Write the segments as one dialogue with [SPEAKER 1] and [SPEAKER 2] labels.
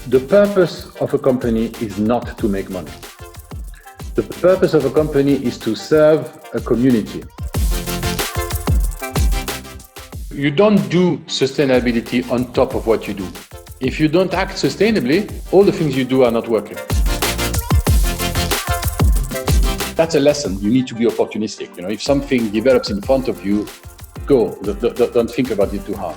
[SPEAKER 1] The purpose of a company is not to make money. The purpose of a company is to serve a community. You don't do sustainability on top of what you do. If you don't act sustainably, all the things you do are not working. That's a lesson. You need to be opportunistic. If something develops in front of you, go. Don't think about it too hard.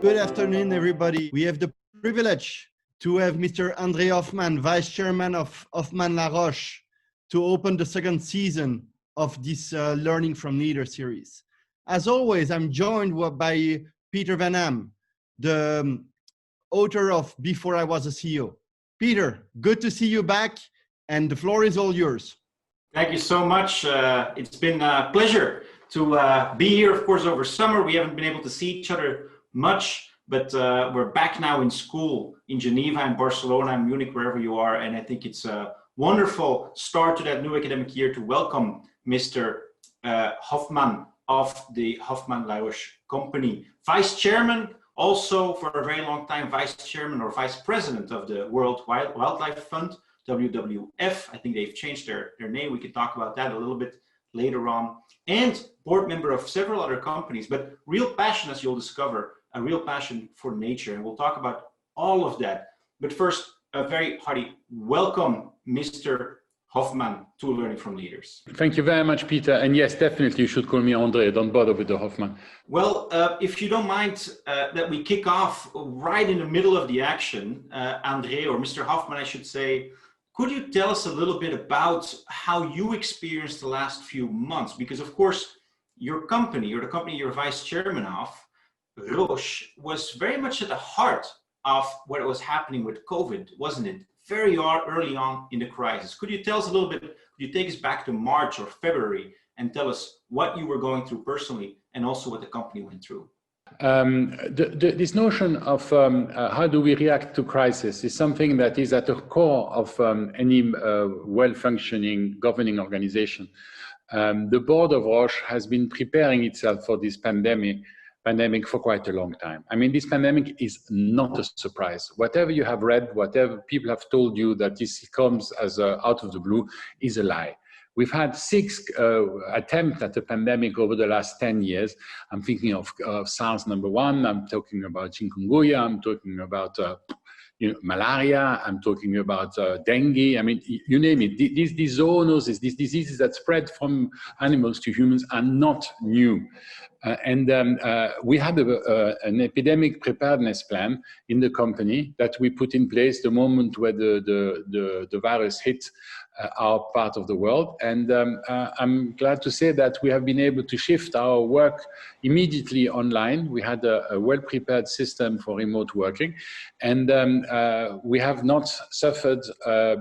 [SPEAKER 2] Good afternoon, everybody. We have the privilege to have Mr. André Hoffmann, Vice Chairman of Hoffmann-La Roche, to open the second season of this Learning from Leaders series. As always, I'm joined by Peter Vanham, the author of Before I Was a CEO. Peter, good to see you back, and the floor is all yours.
[SPEAKER 3] Thank you so much. It's been a pleasure to be here, of course, over summer. We haven't been able to see each other much, but we're back now in school in Geneva, in Barcelona, in Munich, wherever you are. And I think it's a wonderful start to that new academic year to welcome Mr. Hoffmann of the Hoffmann-La Roche company. Vice Chairman, also for a very long time, Vice Chairman or Vice President of the World Wildlife Fund, WWF. I think they've changed their name. We could talk about that a little bit later on. And board member of several other companies, but real passion, as you'll discover, a real passion for nature. And we'll talk about all of that. But first, a very hearty welcome, Mr. Hoffmann, to Learning from Leaders.
[SPEAKER 1] Thank you very much, Peter. And yes, definitely you should call me André. Don't bother with the Hoffmann.
[SPEAKER 3] Well, if you don't mind that we kick off right in the middle of the action, André, or Mr. Hoffmann, I should say, could you tell us a little bit about how you experienced the last few months? Because of course, your company, or the company you're vice chairman of, Roche, was very much at the heart of what was happening with COVID, wasn't it? Very early on in the crisis. Could you tell us a little bit, could you take us back to March or February and tell us what you were going through personally and also what the company went through?
[SPEAKER 1] This notion of how do we react to crisis is something that is at the core of any well-functioning governing organization. The board of Roche has been preparing itself for this pandemic for quite a long time. I mean, this pandemic is not a surprise. Whatever you have read, whatever people have told you that this comes as out of the blue is a lie. We've had 6 attempts at the pandemic over the last 10 years. I'm thinking of SARS #1, I'm talking about chikungunya, I'm talking about malaria, I'm talking about dengue. I mean, you name it. These zoonoses, these diseases that spread from animals to humans are not new. We had an epidemic preparedness plan in the company that we put in place the moment where the virus hit our part of the world. And I'm glad to say that we have been able to shift our work immediately online. We had a well-prepared system for remote working, and we have not suffered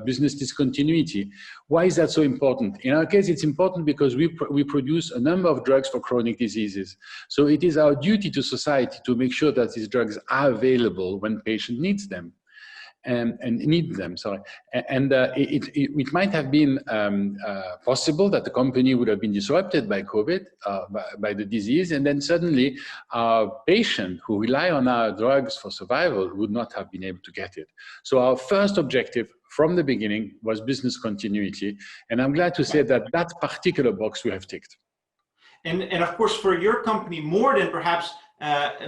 [SPEAKER 1] business discontinuity. Why is that so important? In our case, it's important because we produce a number of drugs for chronic diseases. So it is our duty to society to make sure that these drugs are available when patient needs them. And need them, sorry. And it might have been possible that the company would have been disrupted by COVID, by the disease, and then suddenly our patient who rely on our drugs for survival would not have been able to get it. So our first objective from the beginning was business continuity. And I'm glad to say that that particular box we have ticked.
[SPEAKER 3] And of course, for your company, more than perhaps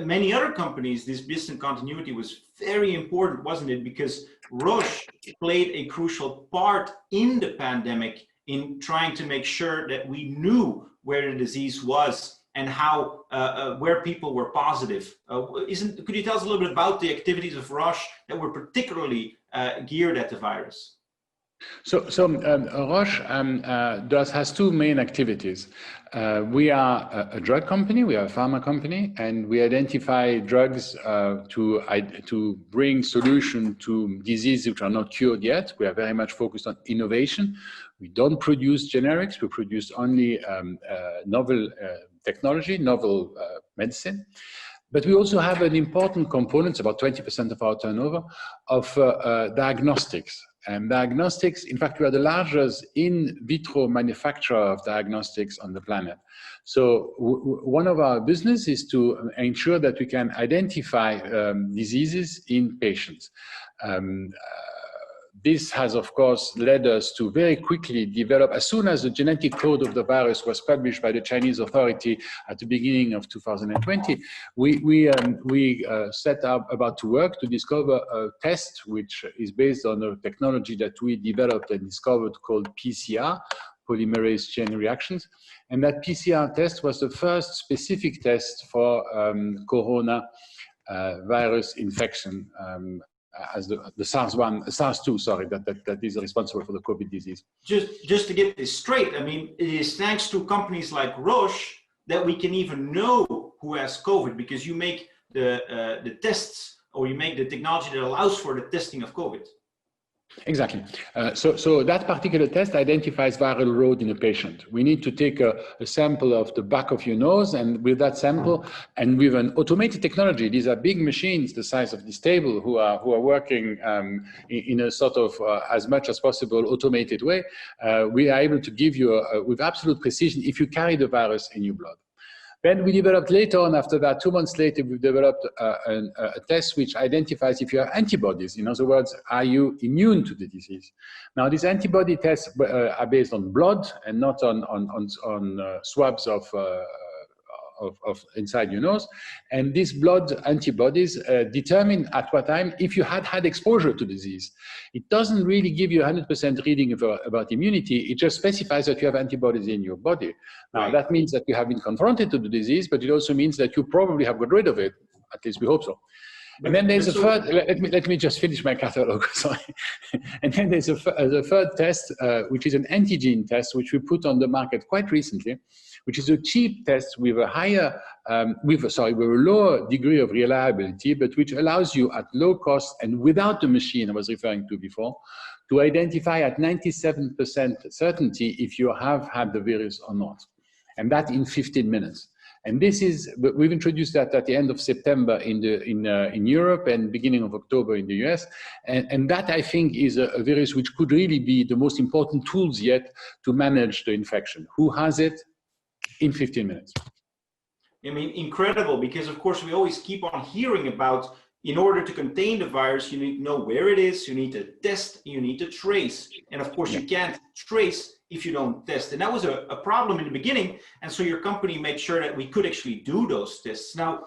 [SPEAKER 3] many other companies, this business continuity was very important, wasn't it? Because Roche played a crucial part in the pandemic in trying to make sure that we knew where the disease was and how where people were positive. Could you tell us a little bit about the activities of Roche that were particularly geared at the virus?
[SPEAKER 1] So Roche has 2 main activities. We are a drug company, we are a pharma company, and we identify drugs to bring solution to diseases which are not cured yet. We are very much focused on innovation. We don't produce generics, we produce only novel technology, novel medicine. But we also have an important component, about 20% of our turnover, of diagnostics. And diagnostics, in fact, we are the largest in vitro manufacturer of diagnostics on the planet. So one of our business is to ensure that we can identify diseases in patients. This has, of course, led us to very quickly develop, as soon as the genetic code of the virus was published by the Chinese authority at the beginning of 2020, we set about to work to discover a test which is based on a technology that we developed and discovered called PCR, polymerase chain reactions. And that PCR test was the first specific test for corona virus infection. As the SARS-2, sorry, that is responsible for the COVID disease.
[SPEAKER 3] Just to get this straight, I mean, it is thanks to companies like Roche that we can even know who has COVID, because you make the tests, or you make the technology that allows for the testing of COVID.
[SPEAKER 1] Exactly. So that particular test identifies viral load in a patient. We need to take a sample of the back of your nose, and with that sample, and with an automated technology, these are big machines the size of this table who are working in a sort of as much as possible automated way. We are able to give you with absolute precision if you carry the virus in your blood. Then we developed later on, after that, 2 months later, we developed a test which identifies if you have antibodies. In other words, are you immune to the disease? Now, these antibody tests are based on blood and not on swabs of inside your nose. And these blood antibodies determine at what time if you had exposure to disease. It doesn't really give you 100% reading about immunity. It just specifies that you have antibodies in your body. Now, that means that you have been confronted to the disease, but it also means that you probably have got rid of it. At least we hope so. And then there's a third, let me just finish my catalog, sorry. And then there's a third test, which is an antigen test, which we put on the market quite recently, which is a cheap test with a higher, with a lower degree of reliability, but which allows you at low cost and without the machine I was referring to before, to identify at 97% certainty if you have had the virus or not. And that in 15 minutes. And this is, we've introduced that at the end of September in Europe and beginning of October in the US. And that, I think, is a virus which could really be the most important tools yet to manage the infection. Who has it? In 15 minutes.
[SPEAKER 3] I mean, incredible, because of course we always keep on hearing about, in order to contain the virus, you need to know where it is, you need to test, you need to trace. And of course you can't trace if you don't test. And that was a problem in the beginning. And so your company made sure that we could actually do those tests. Now,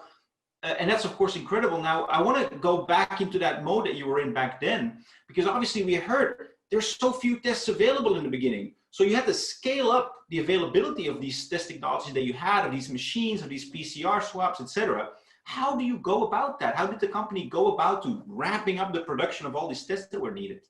[SPEAKER 3] and that's of course incredible. Now, I want to go back into that mode that you were in back then, because obviously we heard there's so few tests available in the beginning. So you had to scale up the availability of these test technologies that you had, of these machines, of these PCR swabs, etc. How do you go about that? How did the company go about to ramping up the production of all these tests that were needed?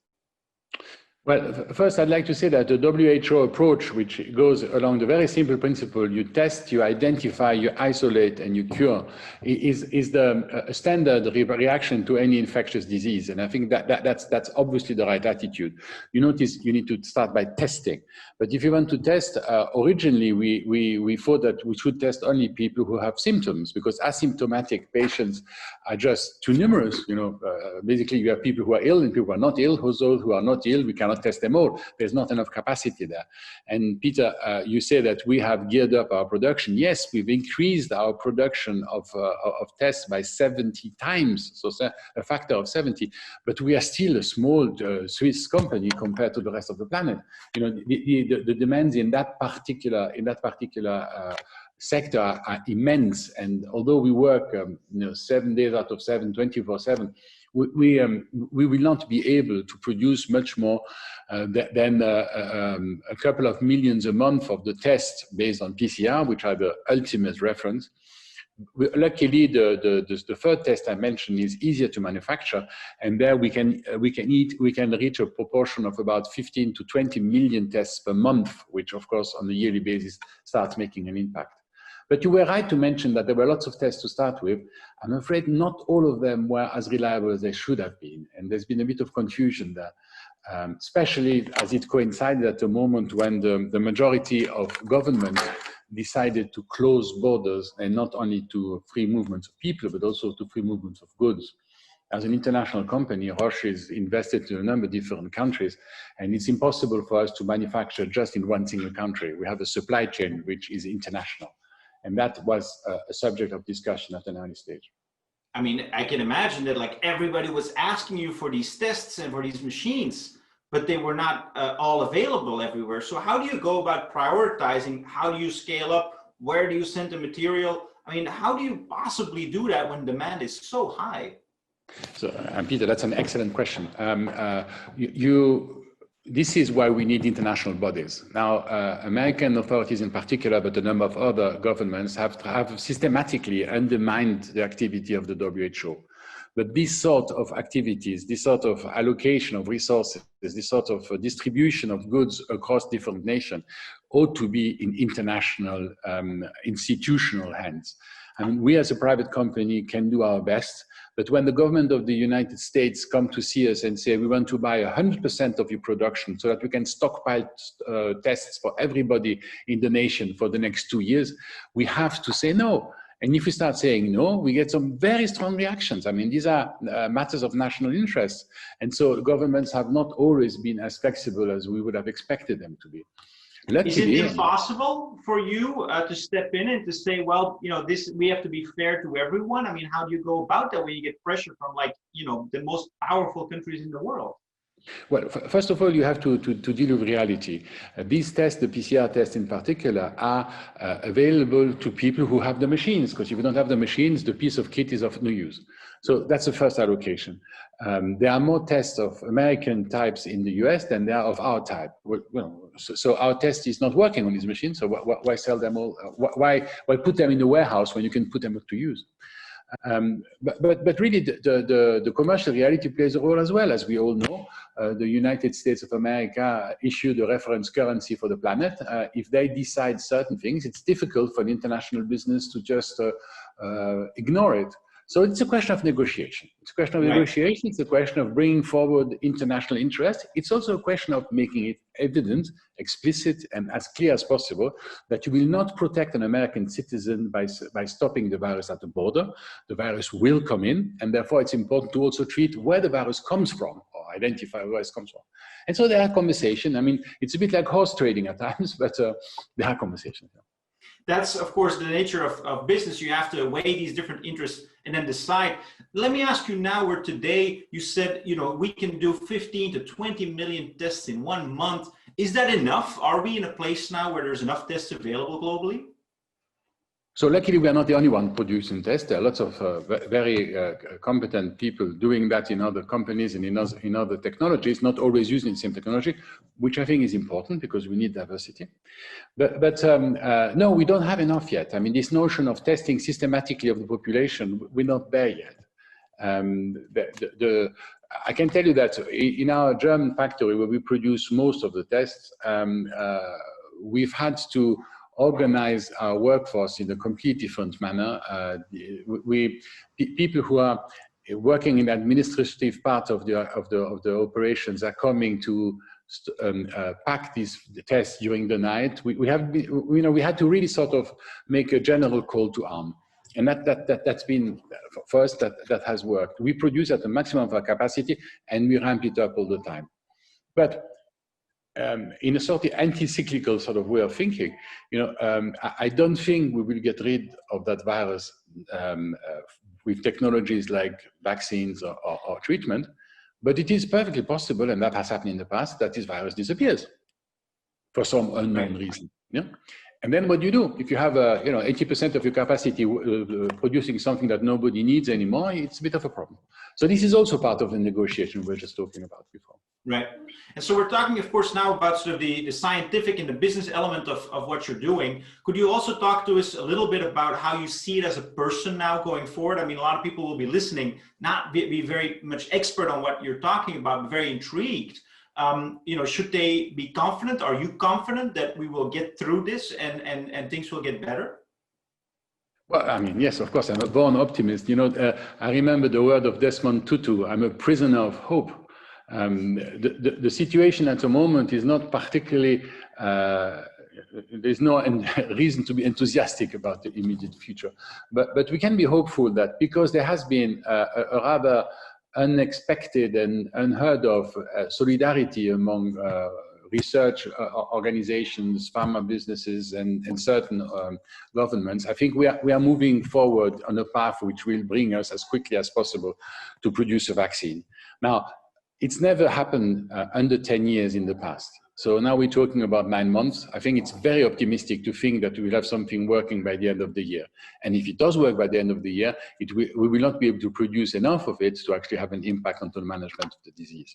[SPEAKER 1] Well, first, I'd like to say that the WHO approach, which goes along the very simple principle, you test, you identify, you isolate, and you cure, is the standard reaction to any infectious disease. And I think that's obviously the right attitude. You notice you need to start by testing. But if you want to test, originally we thought that we should test only people who have symptoms, because asymptomatic patients are just too numerous. You know, basically you have people who are ill and people who are not ill. Those who are not ill, we cannot test them all. There's not enough capacity there. And Peter, you say that we have geared up our production. Yes, we've increased our production of tests by 70 times, so a factor of 70. But we are still a small Swiss company compared to the rest of the planet. You know, the demands in that particular sector are immense. And although we work 7 days out of 7, 24/7, we will not be able to produce much more than a couple of millions a month of the tests based on PCR, which are the ultimate reference. Luckily, the third test I mentioned is easier to manufacture, and there we can reach a proportion of about 15 to 20 million tests per month, which of course on a yearly basis starts making an impact. But you were right to mention that there were lots of tests to start with. I'm afraid not all of them were as reliable as they should have been, and there's been a bit of confusion there, especially as it coincided at the moment when the majority of governments decided to close borders, and not only to free movements of people, but also to free movements of goods. as an international company, Roche is invested in a number of different countries, and it's impossible for us to manufacture just in one single country. We have a supply chain which is international, and that was a subject of discussion at an early stage.
[SPEAKER 3] I mean, I can imagine that like everybody was asking you for these tests and for these machines, but they were not all available everywhere. So how do you go about prioritizing? How do you scale up? Where do you send the material? I mean, how do you possibly do that when demand is so high?
[SPEAKER 1] So, Peter, that's an excellent question. This is why we need international bodies. Now, American authorities in particular, but a number of other governments have systematically undermined the activity of the WHO. But this sort of activities, this sort of allocation of resources, this sort of distribution of goods across different nations ought to be in international institutional hands. I mean, we as a private company can do our best, but when the government of the United States come to see us and say, we want to buy 100% of your production so that we can stockpile tests for everybody in the nation for the next 2 years, we have to say no. And if we start saying no, we get some very strong reactions. I mean, these are matters of national interest. And so governments have not always been as flexible as we would have expected them to be.
[SPEAKER 3] Luckily, is it impossible for you to step in and to say, well, you know, this, we have to be fair to everyone? I mean, how do you go about that when you get pressure from, like, you know, the most powerful countries in the world?
[SPEAKER 1] Well, first of all, you have to deal with reality. These tests, the PCR tests in particular, are available to people who have the machines, because if you don't have the machines, the piece of kit is of no use. So that's the first allocation. There are more tests of American types in the US than there are of our type. Well, so our test is not working on these machines, so why sell them all? Why put them in the warehouse when you can put them to use? But really, the commercial reality plays a role as well. As we all know, the United States of America issued a reference currency for the planet. If they decide certain things, it's difficult for an international business to just ignore it. So it's a question of negotiation. It's a question of negotiation. It's a question of bringing forward international interest. It's also a question of making it evident, explicit, and as clear as possible that you will not protect an American citizen by stopping the virus at the border. The virus will come in, and therefore it's important to also treat where the virus comes from, or identify where it comes from. And so there are conversations. I mean, it's a bit like horse trading at times, but there are conversations.
[SPEAKER 3] That's, of course, the nature of business. You have to weigh these different interests and then decide. Let me ask you now, where today you said, you know, we can do 15 to 20 million tests in 1 month. Is that enough? Are we in a place now where there's enough tests available globally?
[SPEAKER 1] So luckily, we are not the only one producing tests. There are lots of very competent people doing that in other companies and in other technologies, not always using the same technology, which I think is important because we need diversity. But no, we don't have enough yet. I mean, this notion of testing systematically of the population, we're not there yet. I can tell you that in our German factory where we produce most of the tests, we've had to organize our workforce in a completely different manner. People who are working in the administrative part of the operations are coming to pack these tests during the night. We had to really sort of make a general call to arm, and that's been for us that has worked. We produce at the maximum of our capacity, and we ramp it up all the time, but. In a sort of anti-cyclical sort of way of thinking, you know, I don't think we will get rid of that virus with technologies like vaccines or treatment, but it is perfectly possible, and that has happened in the past, that this virus disappears for some unknown reason. Yeah. And then what do you do? If you have 80% of your capacity producing something that nobody needs anymore, it's a bit of a problem. So this is also part of the negotiation we were just talking about before.
[SPEAKER 3] Right. And so we're talking, of course, now about sort of the scientific and the business element of what you're doing. Could you also talk to us a little bit about how you see it as a person now going forward? I mean, a lot of people will be listening, not be very much expert on what you're talking about, but very intrigued. You know, should they be confident? Are you confident that we will get through this and things will get better?
[SPEAKER 1] Well, I mean, yes, of course, I'm a born optimist. You know, I remember the word of Desmond Tutu, I'm a prisoner of hope. The situation at the moment is not particularly, there's no reason to be enthusiastic about the immediate future. But we can be hopeful that because there has been a rather unexpected and unheard of solidarity among research organizations, pharma businesses, and certain governments. I think we are moving forward on a path which will bring us as quickly as possible to produce a vaccine. Now, it's never happened under 10 years in the past. So now we're talking about 9 months. I think it's very optimistic to think that we will have something working by the end of the year. And if it does work by the end of the year, we will not be able to produce enough of it to actually have an impact on the management of the disease.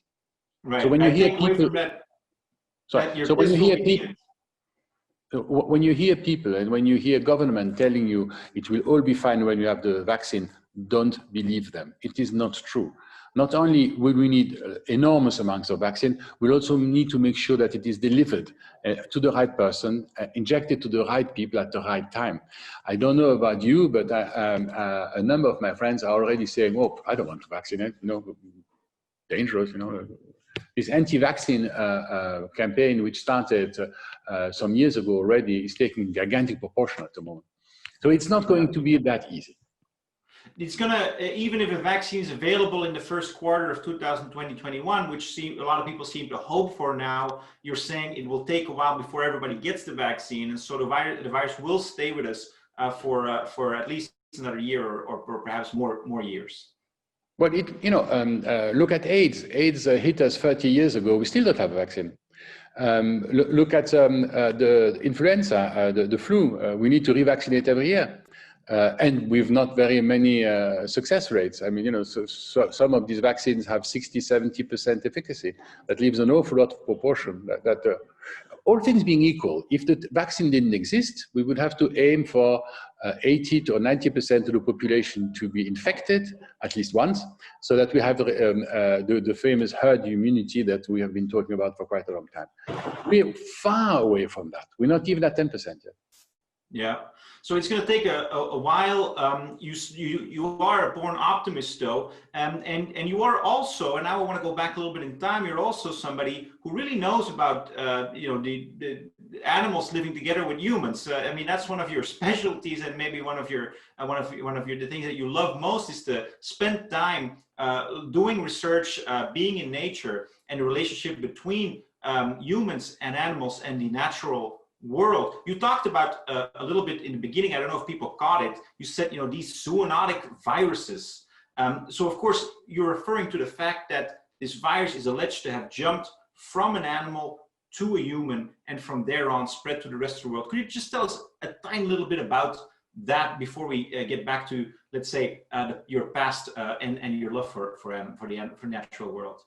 [SPEAKER 3] Right.
[SPEAKER 1] So when you hear people, when you hear people and when you hear government telling you it will all be fine when you have the vaccine, don't believe them. It is not true. Not only will we need enormous amounts of vaccine, we'll also need to make sure that it is delivered to the right person, injected to the right people at the right time. I don't know about you, but a number of my friends are already saying, "Oh, I don't want to vaccinate, you know, dangerous, you know." This anti-vaccine campaign, which started some years ago already, is taking gigantic proportion at the moment. So it's not going to be that easy.
[SPEAKER 3] It's going to, even if a vaccine is available in the first quarter of 2021, which a lot of people seem to hope for now, you're saying it will take a while before everybody gets the vaccine. And so the virus will stay with us for at least another year or perhaps more years.
[SPEAKER 1] Well, look at AIDS. AIDS hit us 30 years ago. We still don't have a vaccine. Look at the influenza, the flu. We need to revaccinate every year. And with not very many success rates. I mean, you know, so some of these vaccines have 60–70% efficacy. That leaves an awful lot of proportion. All things being equal, if the vaccine didn't exist, we would have to aim for 80 to 90% of the population to be infected at least once, so that we have the famous herd immunity that we have been talking about for quite a long time. We're far away from that. We're not even at 10% yet.
[SPEAKER 3] Yeah, so it's going to take a while. You are a born optimist, though, and you are also, and now I want to go back a little bit in time. You're also somebody who really knows about the animals living together with humans. I mean, that's one of your specialties, and maybe one of the things that you love most is to spend time doing research, being in nature, and the relationship between humans and animals and the natural world. You talked about a little bit in the beginning, I don't know if people caught it, you said, these zoonotic viruses. So of course, you're referring to the fact that this virus is alleged to have jumped from an animal to a human and from there on spread to the rest of the world. Could you just tell us a tiny little bit about that before we get back to, let's say, your past and your love for the natural world?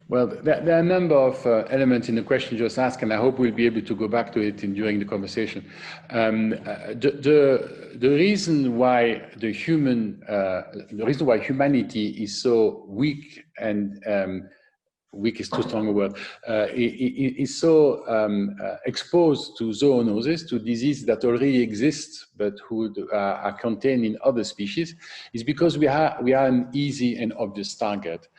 [SPEAKER 1] Well, there are a number of elements in the question you just asked, and I hope we'll be able to go back to it during the conversation. The reason why humanity is so weak, and weak is too strong a word, is so exposed to zoonoses, to diseases that already exist but who are contained in other species, is because we are an easy and obvious target.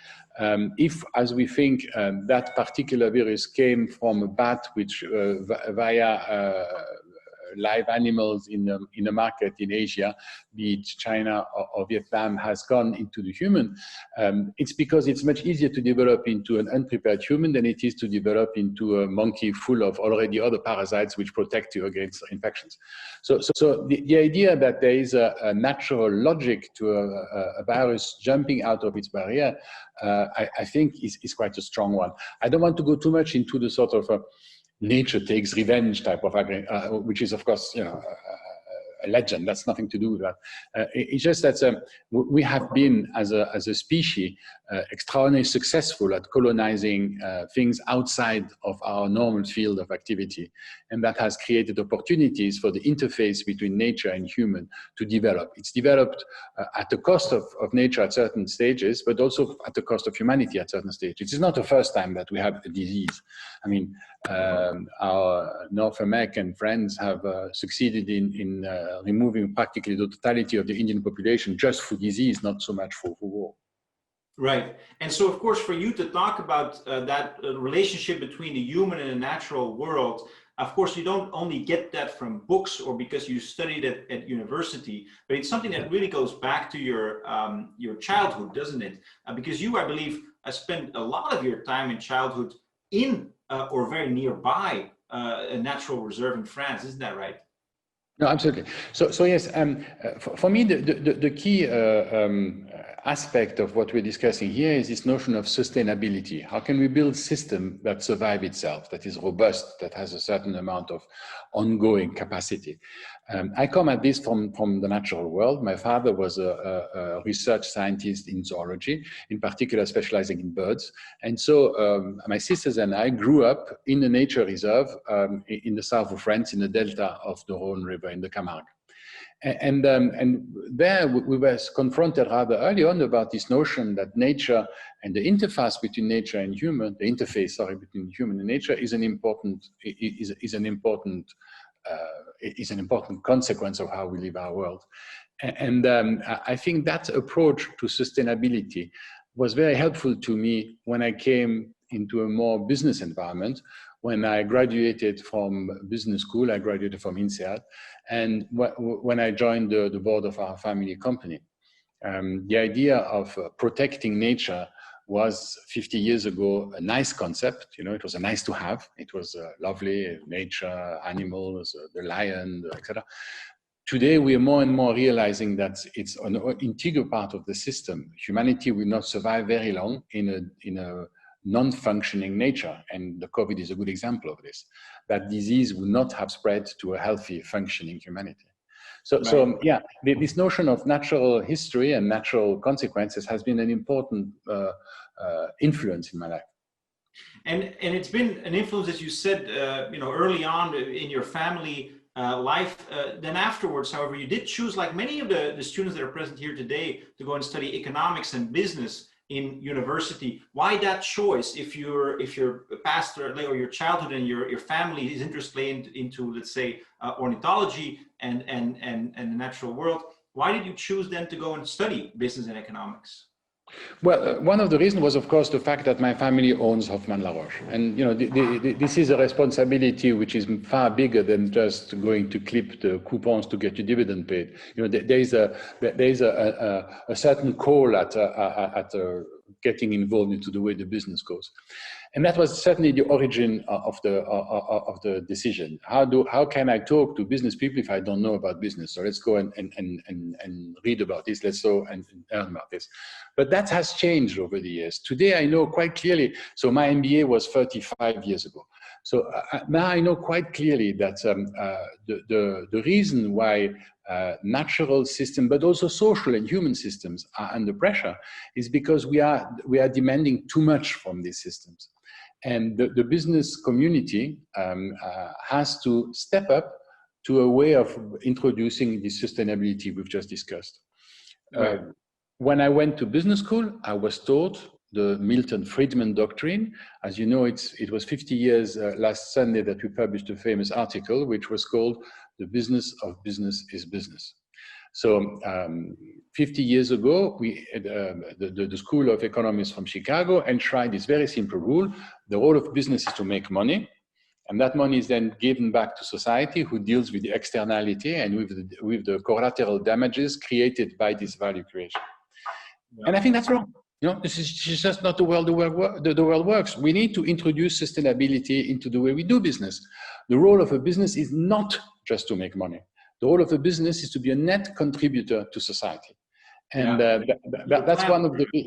[SPEAKER 1] If, as we think, that particular virus came from a bat, which via live animals in a market in Asia, be it China or Vietnam, has gone into the human, it's because it's much easier to develop into an unprepared human than it is to develop into a monkey full of already other parasites which protect you against infections. So the idea that there is a natural logic to a virus jumping out of its barrier, I think is quite a strong one. I don't want to go too much into the sort of nature takes revenge type of which is, of course, a legend. That's nothing to do with that. It's just that we have been, as a species, extraordinarily successful at colonizing things outside of our normal field of activity. And that has created opportunities for the interface between nature and human to develop. It's developed at the cost of nature at certain stages, but also at the cost of humanity at certain stages. It's not the first time that we have a disease. I mean, our North American friends have succeeded in removing practically the totality of the Indian population just for disease, not so much for war.
[SPEAKER 3] Right. And so, of course, for you to talk about that relationship between the human and the natural world, Of course, you don't only get that from books or because you studied it at university, but it's something that really goes back to your childhood, doesn't it? Because you, I believe, spent a lot of your time in childhood in or very nearby a natural reserve in France, isn't that right?
[SPEAKER 1] No, absolutely. So yes, for me, the key aspect of what we're discussing here is this notion of sustainability. How can we build a system that survives itself, that is robust, that has a certain amount of ongoing capacity? I come at this from the natural world. My father was a research scientist in zoology, in particular specializing in birds. And so my sisters and I grew up in a nature reserve in the south of France, in the delta of the Rhone River, in the Camargue. And there we were confronted rather early on about this notion that nature and the interface between nature and human, the interface, sorry, between human and nature is an important consequence of how we live our world. And I think that approach to sustainability was very helpful to me when I came into a more business environment. When I graduated from business school, I graduated from INSEAD, and when I joined the board of our family company. The idea of protecting nature was 50 years ago a nice concept. You know, it was a nice to have. It was lovely, nature, animals, the lion, etc. Today, we are more and more realizing that it's an integral part of the system. Humanity will not survive very long in a non-functioning nature, and the COVID is a good example of this. That disease will not have spread to a healthy, functioning humanity. So yeah, this notion of natural history and natural consequences has been an important influence in my life.
[SPEAKER 3] And it's been an influence, as you said, early on in your family life. Then afterwards, however, you did choose, like many of the students that are present here today, to go and study economics and business in university. Why that choice? If your pastor or your childhood and your family is interested into, let's say, ornithology and the natural world, why did you choose then to go and study business and economics?
[SPEAKER 1] Well, one of the reasons was, of course, the fact that my family owns Hoffmann-La Roche. And, you know, this is a responsibility which is far bigger than just going to clip the coupons to get your dividend paid. You know, there is a certain call at getting involved into the way the business goes. And that was certainly the origin of the decision. How can I talk to business people if I don't know about business? So let's go and read about this. Let's go and learn about this. But that has changed over the years. Today I know quite clearly. So my MBA was 35 years ago. So now I know quite clearly that the reason why natural systems, but also social and human systems are under pressure is because we are demanding too much from these systems. And the business community has to step up to a way of introducing the sustainability we've just discussed.
[SPEAKER 3] Right.
[SPEAKER 1] When I went to business school, I was taught the Milton Friedman doctrine. As you know, it was 50 years last Sunday that we published a famous article, which was called "The Business of Business is Business." So 50 years ago, the School of Economics from Chicago enshrined this very simple rule. The role of business is to make money, and that money is then given back to society, who deals with the externality and with the collateral damages created by this value creation. Yeah. And I think that's wrong. You know, this is just not the world the world works. We need to introduce sustainability into the way we do business. The role of a business is not just to make money. The role of a business is to be a net contributor to society. And that's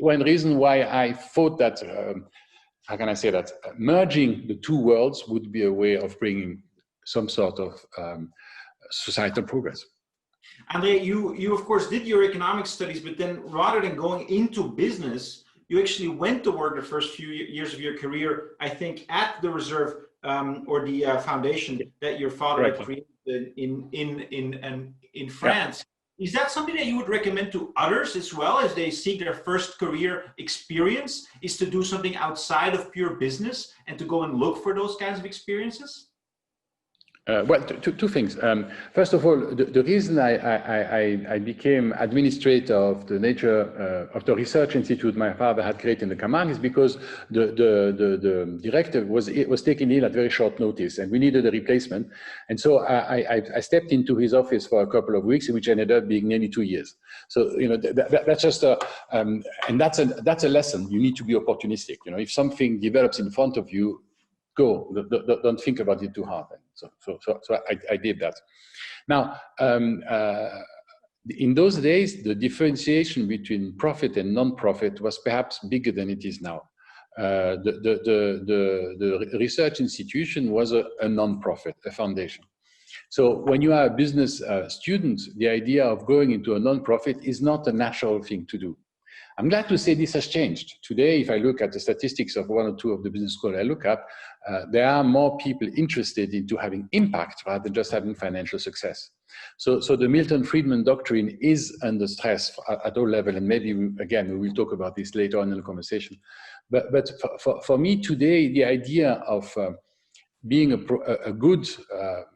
[SPEAKER 1] one reason why I thought that, how can I say that, merging the two worlds would be a way of bringing some sort of societal progress.
[SPEAKER 3] André, you of course did your economics studies, but then rather than going into business, you actually went to work the first few years of your career, I think, at the reserve or the foundation that your father had created in France. Yeah. Is that something that you would recommend to others as well, as they seek their first career experience, is to do something outside of pure business and to go and look for those kinds of experiences?
[SPEAKER 1] Well, two things. First of all, the reason I became administrator of the of the research institute my father had created in the Camargue is because the director was taken ill at very short notice, and we needed a replacement. And so I stepped into his office for a couple of weeks, which ended up being nearly 2 years. So that's just and that's a lesson. You need to be opportunistic. If something develops in front of you, go. Don't think about it too hard. So I did that. Now, in those days, the differentiation between profit and non-profit was perhaps bigger than it is now. The research institution was a non-profit, a foundation. So when you are a business student, the idea of going into a non-profit is not a natural thing to do. I'm glad to say this has changed. Today, if I look at the statistics of one or two of the business schools I look at, there are more people interested into having impact rather than just having financial success. So the Milton Friedman doctrine is under stress at all levels, and maybe, again, we will talk about this later on in the conversation. But for me today, the idea of being a good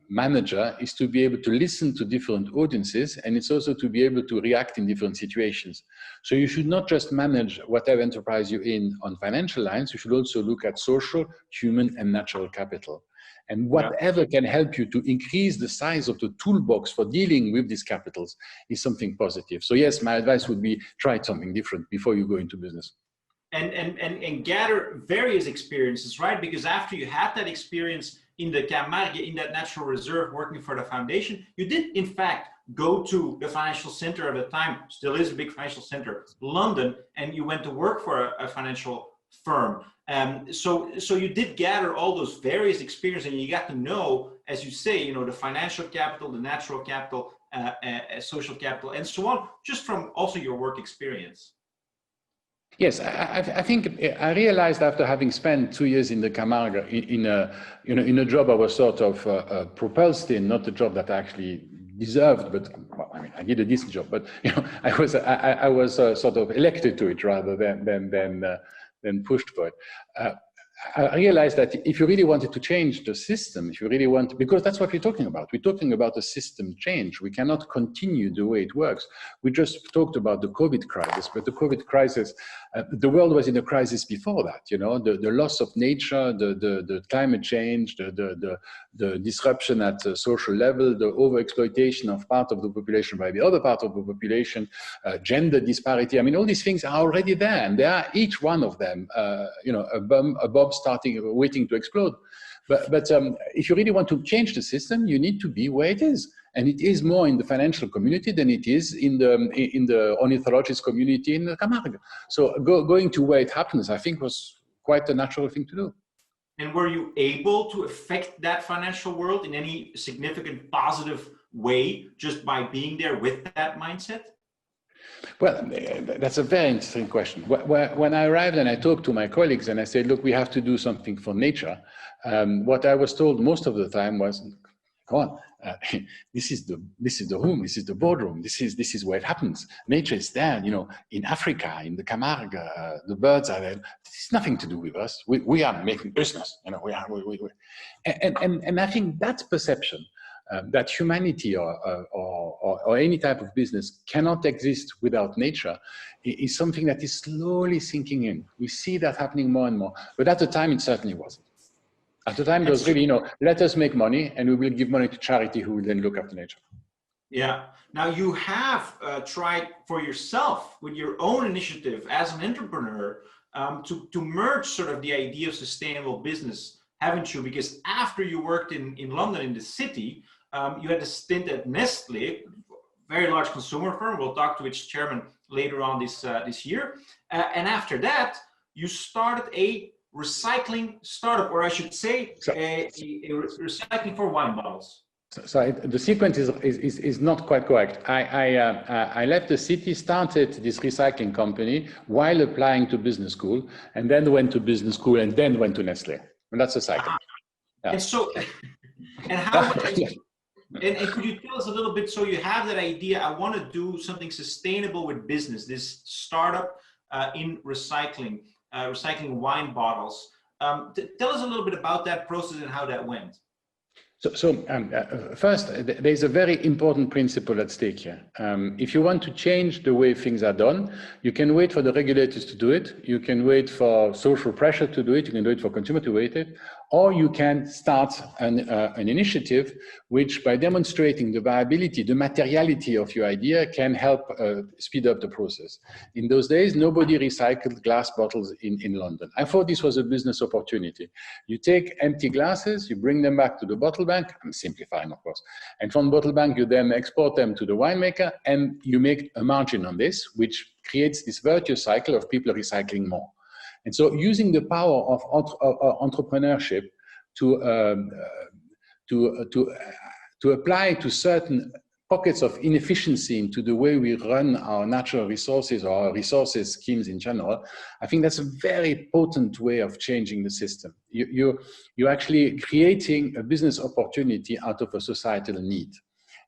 [SPEAKER 1] manager is to be able to listen to different audiences, and it's also to be able to react in different situations. So you should not just manage whatever enterprise you're in on financial lines, you should also look at social, human, and natural capital. And whatever can help you to increase the size of the toolbox for dealing with these capitals is something positive. So yes, my advice would be try something different before you go into business.
[SPEAKER 3] And gather various experiences, right? Because after you had that experience in the Camargue, in that natural reserve, working for the foundation, you did in fact go to the financial center at the time, still is a big financial center, London, and you went to work for a financial firm. So you did gather all those various experiences, and you got to know, as you say, the financial capital, the natural capital, social capital, and so on, just from also your work experience.
[SPEAKER 1] Yes, I think I realized after having spent 2 years in the Camargue in a job I was sort of propelled in, not a job that I actually deserved, but well, I mean, I did a decent job, but I was sort of elected to it rather than pushed for it. I realized that if you really wanted to change the system, if you really want, because that's what we're talking about. We're talking about a system change. We cannot continue the way it works. We just talked about the COVID crisis, but the COVID crisis, the world was in a crisis before that. The loss of nature, the climate change, the disruption at the social level, the overexploitation of part of the population by the other part of the population, gender disparity. I mean, all these things are already there, and they are each one of them, a bomb waiting to explode. But if you really want to change the system, you need to be where it is, and it is more in the financial community than it is in the ornithologist community in the Camargue. So going to where it happens, I think, was quite a natural thing to do.
[SPEAKER 3] And were you able to affect that financial world in any significant positive way just by being there with that mindset?
[SPEAKER 1] Well, that's a very interesting question. When I arrived and I talked to my colleagues and I said, look, we have to do something for nature, what I was told most of the time was, come on, this is the room, this is the boardroom, this is where it happens. Nature is there, in Africa, in the Camargue, the birds are there. This is nothing to do with us. We are making business, and I think that perception, that humanity or any type of business cannot exist without nature is something that is slowly sinking in. We see that happening more and more. But at the time, it certainly wasn't. At the time, it was really, let us make money and we will give money to charity who will then look after nature.
[SPEAKER 3] Yeah. Now you have tried for yourself with your own initiative as an entrepreneur to merge sort of the idea of sustainable business, haven't you? Because after you worked in London, in the city, you had a stint at Nestle, very large consumer firm. We'll talk to its chairman later on this year. And after that, you started a recycling startup, or I should say, a recycling for wine bottles.
[SPEAKER 1] So the sequence is not quite correct. I left the city, started this recycling company while applying to business school, and then went to business school, and then went to Nestle. And that's a cycle. Yeah.
[SPEAKER 3] And so, and how? And could you tell us a little bit, so you have that idea, I want to do something sustainable with business, this startup in recycling wine bottles. Tell us a little bit about that process and how that went.
[SPEAKER 1] First, there's a very important principle at stake here. If you want to change the way things are done, you can wait for the regulators to do it, you can wait for social pressure to do it, you can wait for consumer to wait it, or you can start an initiative which, by demonstrating the viability, the materiality of your idea, can help speed up the process. In those days, nobody recycled glass bottles in London. I thought this was a business opportunity. You take empty glasses, you bring them back to the bottle bank, I'm simplifying, of course, and from bottle bank, you then export them to the winemaker, and you make a margin on this, which creates this virtuous cycle of people recycling more. And so using the power of entrepreneurship to apply to certain pockets of inefficiency into the way we run our natural resources or our resources schemes in general, I think that's a very potent way of changing the system. You're actually creating a business opportunity out of a societal need.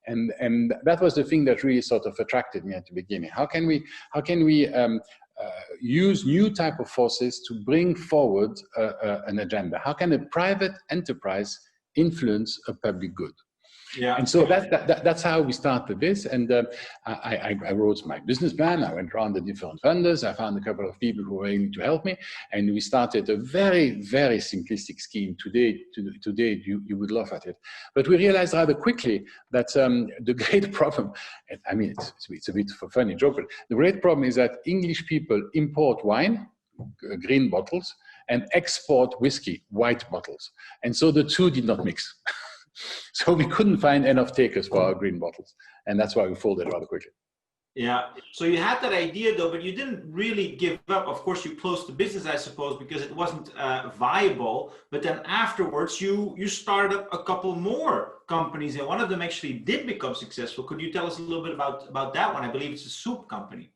[SPEAKER 1] And that was the thing that really sort of attracted me at the beginning. How can we use new type of forces to bring forward an agenda? How can a private enterprise influence a public good? Yeah. And so that's how we started this. And I wrote my business plan. I went around the different funders. I found a couple of people who were able to help me. And we started a very, very simplistic scheme. Today you would laugh at it. But we realized rather quickly that the great problem, I mean, it's a bit of a funny joke, but the great problem is that English people import wine, green bottles, and export whiskey, white bottles. And so the two did not mix. So we couldn't find enough takers for our green bottles. And that's why we folded rather quickly.
[SPEAKER 3] Yeah. So you had that idea though, but you didn't really give up. Of course, you closed the business, I suppose, because it wasn't viable. But then afterwards, you started up a couple more companies, and one of them actually did become successful. Could you tell us a little bit about that one? I believe it's a soup company.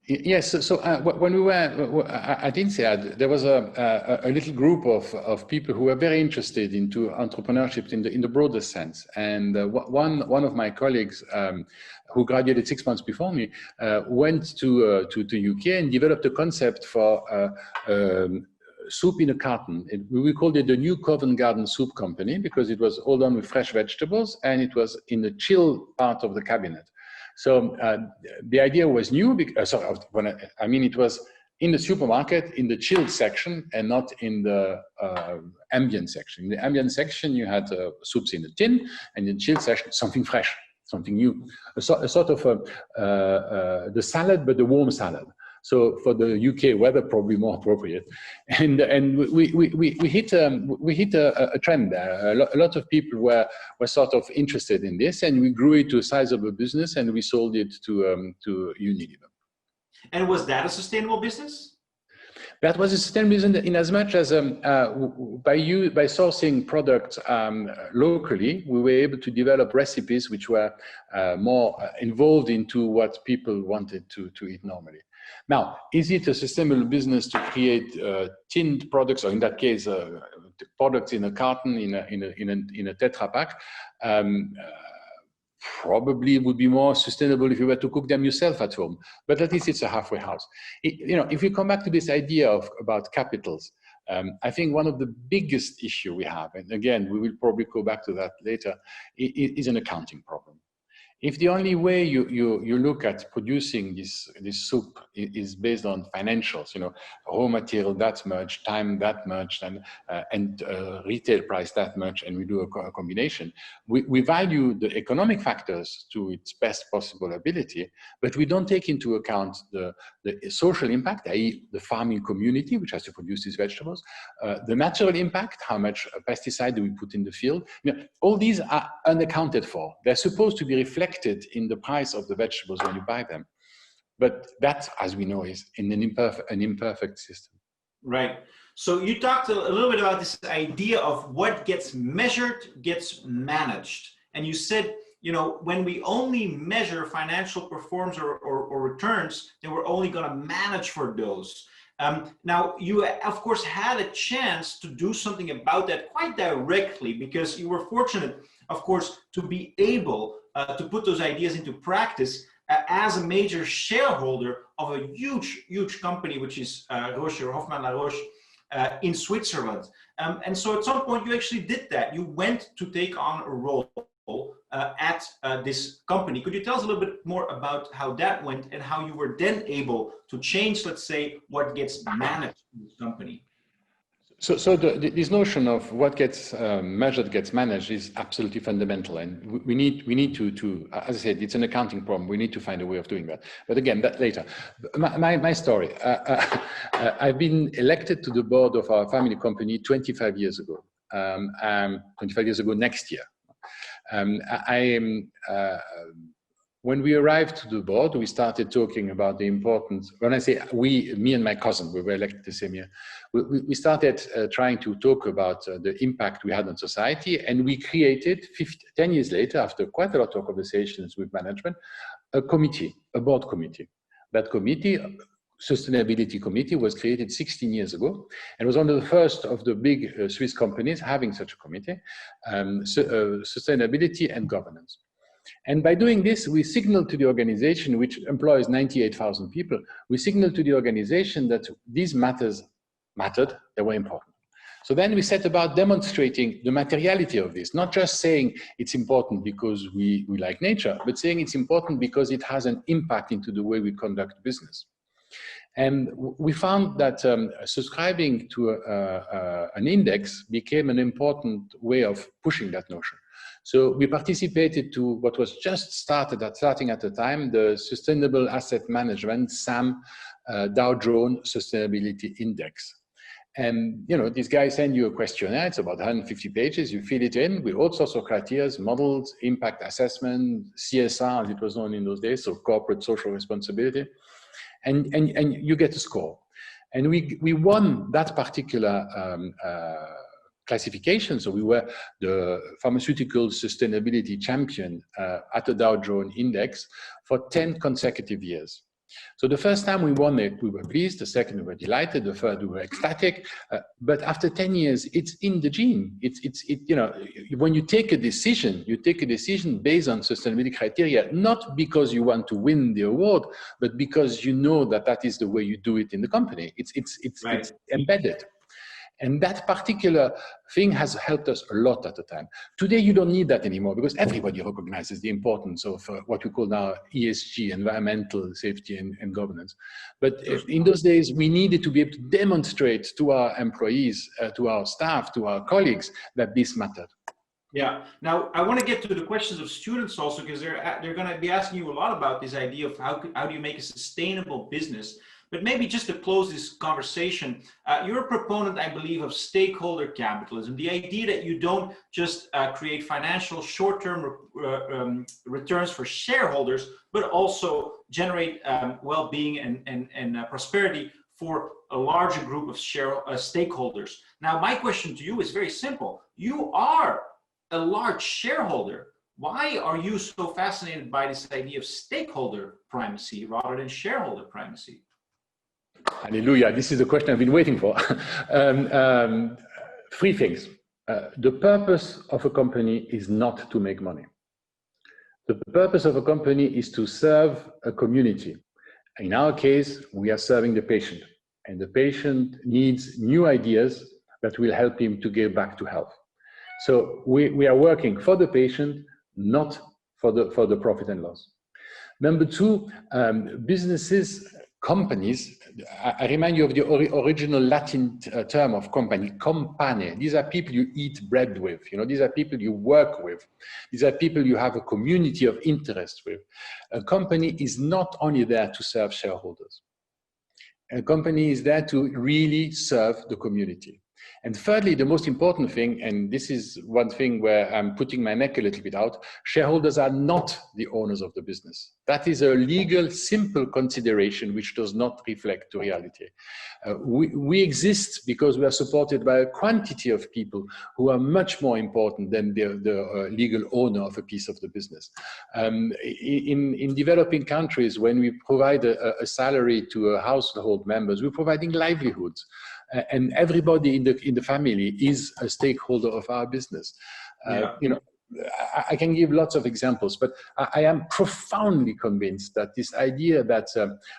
[SPEAKER 1] Yes, so when we were, I didn't say that, there was a little group of people who were very interested into entrepreneurship in the broader sense. And one of my colleagues who graduated 6 months before me went to UK and developed a concept for soup in a carton. We called it the New Covent Garden Soup Company because it was all done with fresh vegetables and it was in the chill part of the cabinet. So the idea was new, because, it was in the supermarket, in the chilled section, and not in the ambient section. In the ambient section, you had soups in a tin, and in the chilled section, something fresh, something new, a sort of the salad, but the warm salad. So for the UK weather, probably more appropriate. And we hit a trend there. A lot of people were sort of interested in this, and we grew it to a sizable business, and we sold it to Unilever.
[SPEAKER 3] And was that a sustainable business?
[SPEAKER 1] That was a sustainable business in as much as by sourcing products locally, we were able to develop recipes which were more involved into what people wanted to eat normally. Now, is it a sustainable business to create tinned products, or in that case, products in a carton, in a Tetra Pak? Probably would be more sustainable if you were to cook them yourself at home. But at least it's a halfway house. If you come back to this idea about capitals, I think one of the biggest issue we have, and again, we will probably go back to that later, is an accounting problem. If the only way you look at producing this soup is based on financials, raw material that much, time that much, and retail price that much, and we do a combination, we value the economic factors to its best possible ability, but we don't take into account the social impact, i.e. the farming community, which has to produce these vegetables, the natural impact, how much pesticide do we put in the field. All these are unaccounted for. They're supposed to be reflected in the price of the vegetables when you buy them. But that, as we know, is in an imperfect system.
[SPEAKER 3] Right. So you talked a little bit about this idea of what gets measured gets managed. And you said, when we only measure financial performance or returns, then we're only going to manage for those. Now, you, of course, had a chance to do something about that quite directly, because you were fortunate, of course, to be able to put those ideas into practice as a major shareholder of a huge company, which is Roche, or Hoffmann-La Roche. in Switzerland. And so at some point you actually did that. You went to take on a role at this company. Could you tell us a little bit more about how that went and how you were then able to change, let's say, what gets managed in this company?
[SPEAKER 1] So this notion of what gets measured gets managed is absolutely fundamental, and we need to, as I said, it's an accounting problem. We need to find a way of doing that. But again, that later. My story. I've been elected to the board of our family company 25 years ago. 25 years ago next year. When we arrived to the board, we started talking about the importance. When I say we, me and my cousin, we were elected the same year. We started trying to talk about the impact we had on society, and we created 10 years later, after quite a lot of conversations with management, a committee, a board committee. That committee, sustainability committee, was created 16 years ago, and was one of the first of the big Swiss companies having such a committee, sustainability and governance. And by doing this, we signaled to the organization, which employs 98,000 people, we signaled to the organization that these matters mattered, they were important. So then we set about demonstrating the materiality of this, not just saying it's important because we like nature, but saying it's important because it has an impact into the way we conduct business. And we found that subscribing to an index became an important way of pushing that notion. So we participated to what was just starting at the time, the Sustainable Asset Management, SAM, Dow Jones Sustainability Index. And you know, these guys send you a questionnaire, it's about 150 pages, you fill it in with all sorts of criteria, models, impact assessment, CSR, as it was known in those days, so corporate social responsibility, and you get a score. And we won that particular classification. So we were the pharmaceutical sustainability champion at the Dow Jones Index for 10 consecutive years. So the first time we won it, we were pleased. The second, we were delighted. The third, we were ecstatic. But after 10 years, it's in the gene. You know, when you take a decision based on sustainability criteria, not because you want to win the award, but because you know that that is the way you do it in the company. It's embedded. And that particular thing has helped us a lot at the time. Today, you don't need that anymore because everybody recognizes the importance of what we call now ESG, environmental safety and governance. But in those days, we needed to be able to demonstrate to our employees, to our staff, to our colleagues that this mattered.
[SPEAKER 3] Yeah. Now, I want to get to the questions of students also, because they're going to be asking you a lot about this idea of how do you make a sustainable business. But maybe just to close this conversation, you're a proponent, I believe, of stakeholder capitalism, the idea that you don't just create financial short-term returns for shareholders, but also generate well-being and prosperity for a larger group of stakeholders. Now, my question to you is very simple. You are a large shareholder. Why are you so fascinated by this idea of stakeholder primacy rather than shareholder primacy?
[SPEAKER 1] Hallelujah, this is the question I've been waiting for. Three things. The purpose of a company is not to make money. The purpose of a company is to serve a community. In our case, we are serving the patient, and the patient needs new ideas that will help him to get back to health. So we are working for the patient, not for the profit and loss. Number two, companies, I remind you of the original Latin term of company, compane. These are people you eat bread with, you know, these are people you work with. These are people you have a community of interest with. A company is not only there to serve shareholders. A company is there to really serve the community. And thirdly, the most important thing, and this is one thing where I'm putting my neck a little bit out, shareholders are not the owners of the business. That is a legal, simple consideration which does not reflect the reality. We exist because we are supported by a quantity of people who are much more important than the legal owner of a piece of the business. In developing countries, when we provide a salary to household members, we're providing livelihoods. And everybody in the family is a stakeholder of our business. You know, I can give lots of examples, but I am profoundly convinced that this idea that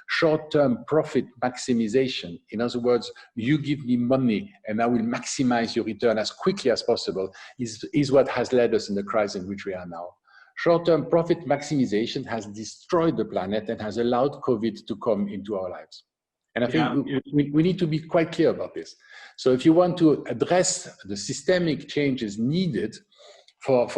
[SPEAKER 1] short-term profit maximization, in other words, you give me money and I will maximize your return as quickly as possible, is what has led us in the crisis in which we are now. Short-term profit maximization has destroyed the planet and has allowed COVID to come into our lives. And I think we need to be quite clear about this. So if you want to address the systemic changes needed for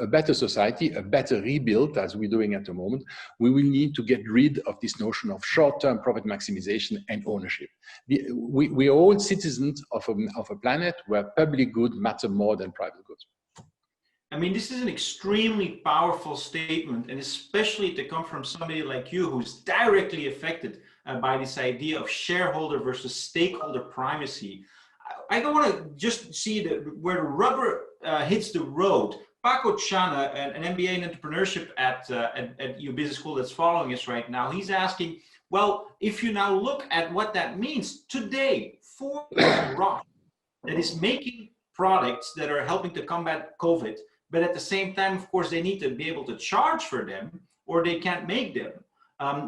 [SPEAKER 1] a better society, a better rebuild, as we're doing at the moment, we will need to get rid of this notion of short-term profit maximization and ownership. We are all citizens of a planet where public good matter more than private goods.
[SPEAKER 3] I mean, this is an extremely powerful statement, and especially to come from somebody like you who's directly affected by this idea of shareholder versus stakeholder primacy. I don't want to just see where the rubber hits the road. Paco Chana, an MBA in entrepreneurship at your business school that's following us right now, he's asking, well, if you now look at what that means today for Roche, that is making products that are helping to combat COVID, but at the same time, of course, they need to be able to charge for them or they can't make them.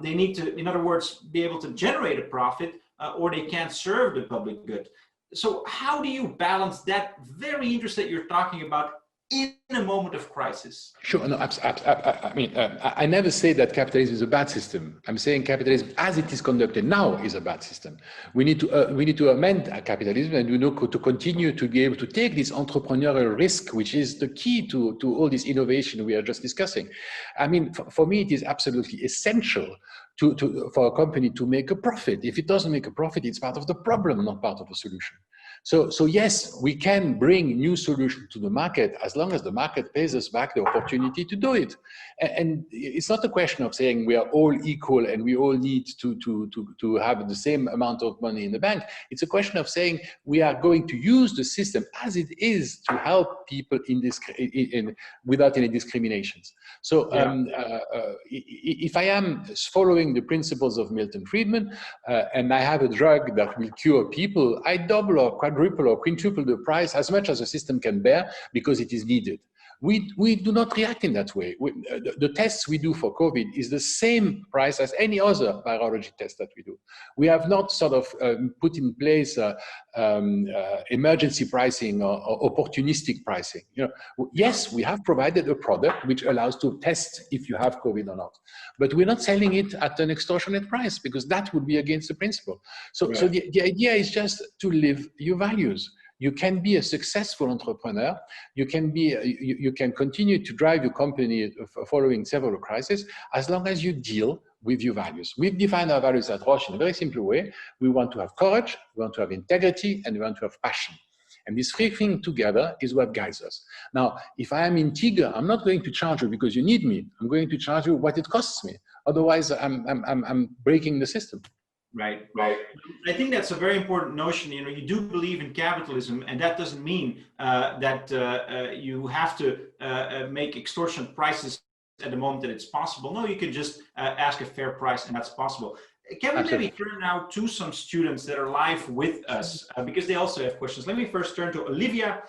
[SPEAKER 3] They need to, in other words, be able to generate a profit or they can't serve the public good. So how do you balance that very interest that you're talking about in a moment of crisis? Sure,
[SPEAKER 1] no, I mean, I never say that capitalism is a bad system. I'm saying capitalism, as it is conducted now, is a bad system. We need to amend capitalism, and to continue to be able to take this entrepreneurial risk, which is the key to all this innovation we are just discussing. I mean, for me, it is absolutely essential for a company to make a profit. If it doesn't make a profit, it's part of the problem, not part of the solution. So yes, we can bring new solutions to the market as long as the market pays us back the opportunity to do it. And it's not a question of saying we are all equal and we all need to have the same amount of money in the bank. It's a question of saying we are going to use the system as it is to help people without any discriminations. So if I am following the principles of Milton Friedman and I have a drug that will cure people, I double or quadruple or quintuple the price as much as the system can bear because it is needed. We do not react in that way. The tests we do for COVID is the same price as any other virology test that we do. We have not sort of put in place emergency pricing or opportunistic pricing. You know, yes, we have provided a product which allows to test if you have COVID or not, but we're not selling it at an extortionate price because that would be against the principle. So, right. So the idea is just to live your values. You can be a successful entrepreneur. You can continue to drive your company following several crises as long as you deal with your values. We've defined our values at Roche in a very simple way. We want to have courage, we want to have integrity, and we want to have passion. And these three things together is what guides us. Now, if I am in Tiger, I'm not going to charge you because you need me. I'm going to charge you what it costs me. Otherwise, I'm breaking the system.
[SPEAKER 3] Right, right. I think that's a very important notion. You know, you do believe in capitalism, and that doesn't mean that you have to make extortionate prices at the moment that it's possible. No, you can just ask a fair price, and that's possible. Can we maybe turn now to some students that are live with us because they also have questions? Let me first turn to Olivia,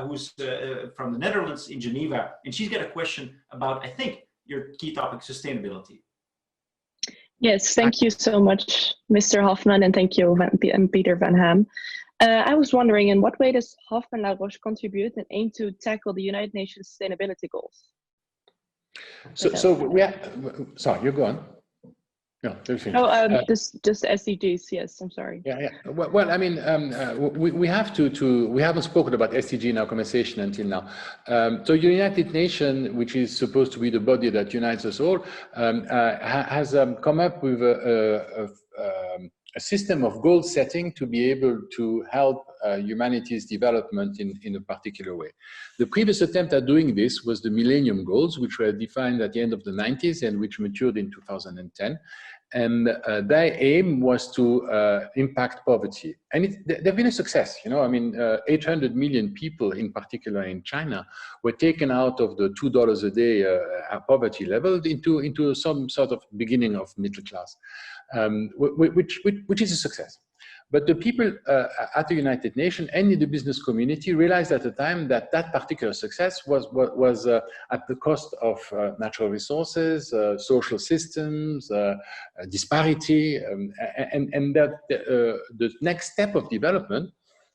[SPEAKER 3] who's from the Netherlands in Geneva, and she's got a question about, I think, your key topic, sustainability.
[SPEAKER 4] Yes, thank you so much, Mr. Hoffman, and thank you, Peter Vanham. I was wondering, in what way does Hoffman-La Roche contribute and aim to tackle the United Nations Sustainability Goals?
[SPEAKER 1] So we are, sorry, you go on. No,
[SPEAKER 4] just SDGs. Yes, I'm sorry.
[SPEAKER 1] Yeah. Well, I mean, we haven't spoken about SDG in our conversation until now. So United Nations, which is supposed to be the body that unites us all, has come up with a system of goal setting to be able to help humanity's development in a particular way. The previous attempt at doing this was the Millennium Goals, which were defined at the end of the 90s and which matured in 2010. And their aim was to impact poverty. And they've been a success. You know, I mean, 800 million people, in particular in China, were taken out of the $2 a day poverty level into some sort of beginning of middle class, which is a success. But the people at the United Nations and in the business community realized at the time that that particular success was at the cost of natural resources, social systems, disparity, and that the next step of development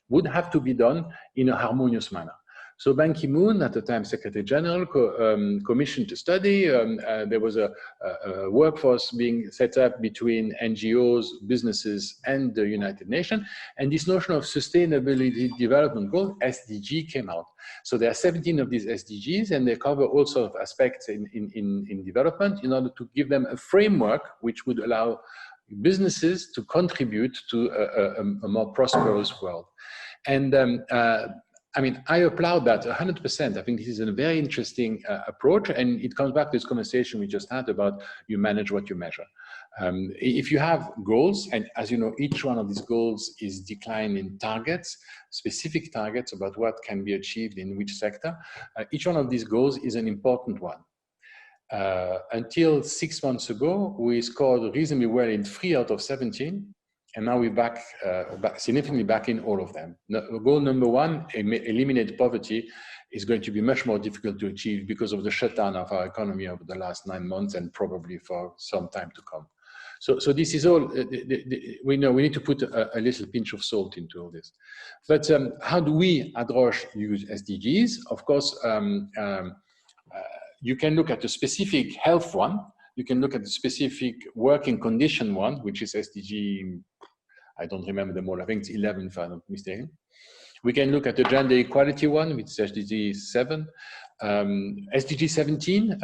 [SPEAKER 1] would have to be done in a harmonious manner. So Ban Ki-moon, at the time Secretary General, commissioned a study. There was a workforce being set up between NGOs, businesses, and the United Nations. And this notion of sustainability development goal, SDG, came out. So there are 17 of these SDGs, and they cover all sorts of aspects in development in order to give them a framework which would allow businesses to contribute to a more prosperous world. And I mean, I applaud that 100%. I think this is a very interesting approach, and it comes back to this conversation we just had about you manage what you measure. If you have goals, and as you know, each one of these goals is declined in targets, specific targets about what can be achieved in which sector, each one of these goals is an important one. Until 6 months ago, we scored reasonably well in 3 out of 17. And now we're back, significantly back in all of them. Goal number 1, eliminate poverty, is going to be much more difficult to achieve because of the shutdown of our economy over the last 9 months and probably for some time to come. So this is all, we know we need to put a little pinch of salt into all this. But how do we at Roche use SDGs? Of course, you can look at the specific health one. You can look at the specific working condition one, which is SDG, I don't remember them all, I think it's 11 if I'm not mistaken. We can look at the gender equality one, which is SDG 7. SDG 17,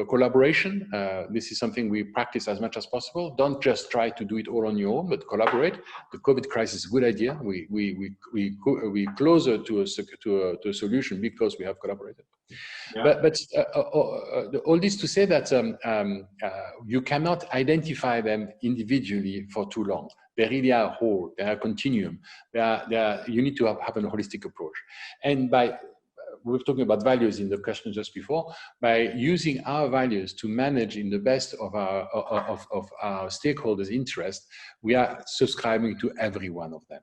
[SPEAKER 1] collaboration. This is something we practice as much as possible. Don't just try to do it all on your own, but collaborate. The COVID crisis is a good idea. We closer to a solution because we have collaborated. Yeah. But all this to say that you cannot identify them individually for too long. They really are whole. They are a continuum. You need to have a holistic approach. And we were talking about values in the question just before. By using our values to manage in the best of our stakeholders' interest, we are subscribing to every one of them.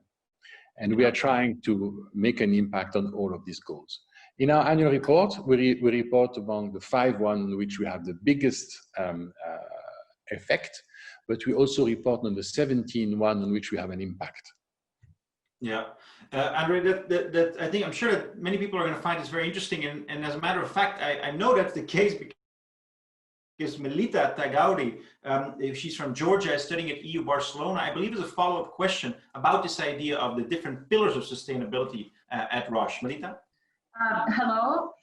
[SPEAKER 1] And we are trying to make an impact on all of these goals. In our annual report, we report among the 5 ones in which we have the biggest effect, but we also report on the 17 ones on which we have an impact.
[SPEAKER 3] Yeah, André, I'm sure that many people are going to find this very interesting. And as a matter of fact, I know that's the case because Melita Tagaudi, she's from Georgia, studying at EU Barcelona, I believe is a follow-up question about this idea of the different pillars of sustainability at Roche. Melita?
[SPEAKER 5] Hello.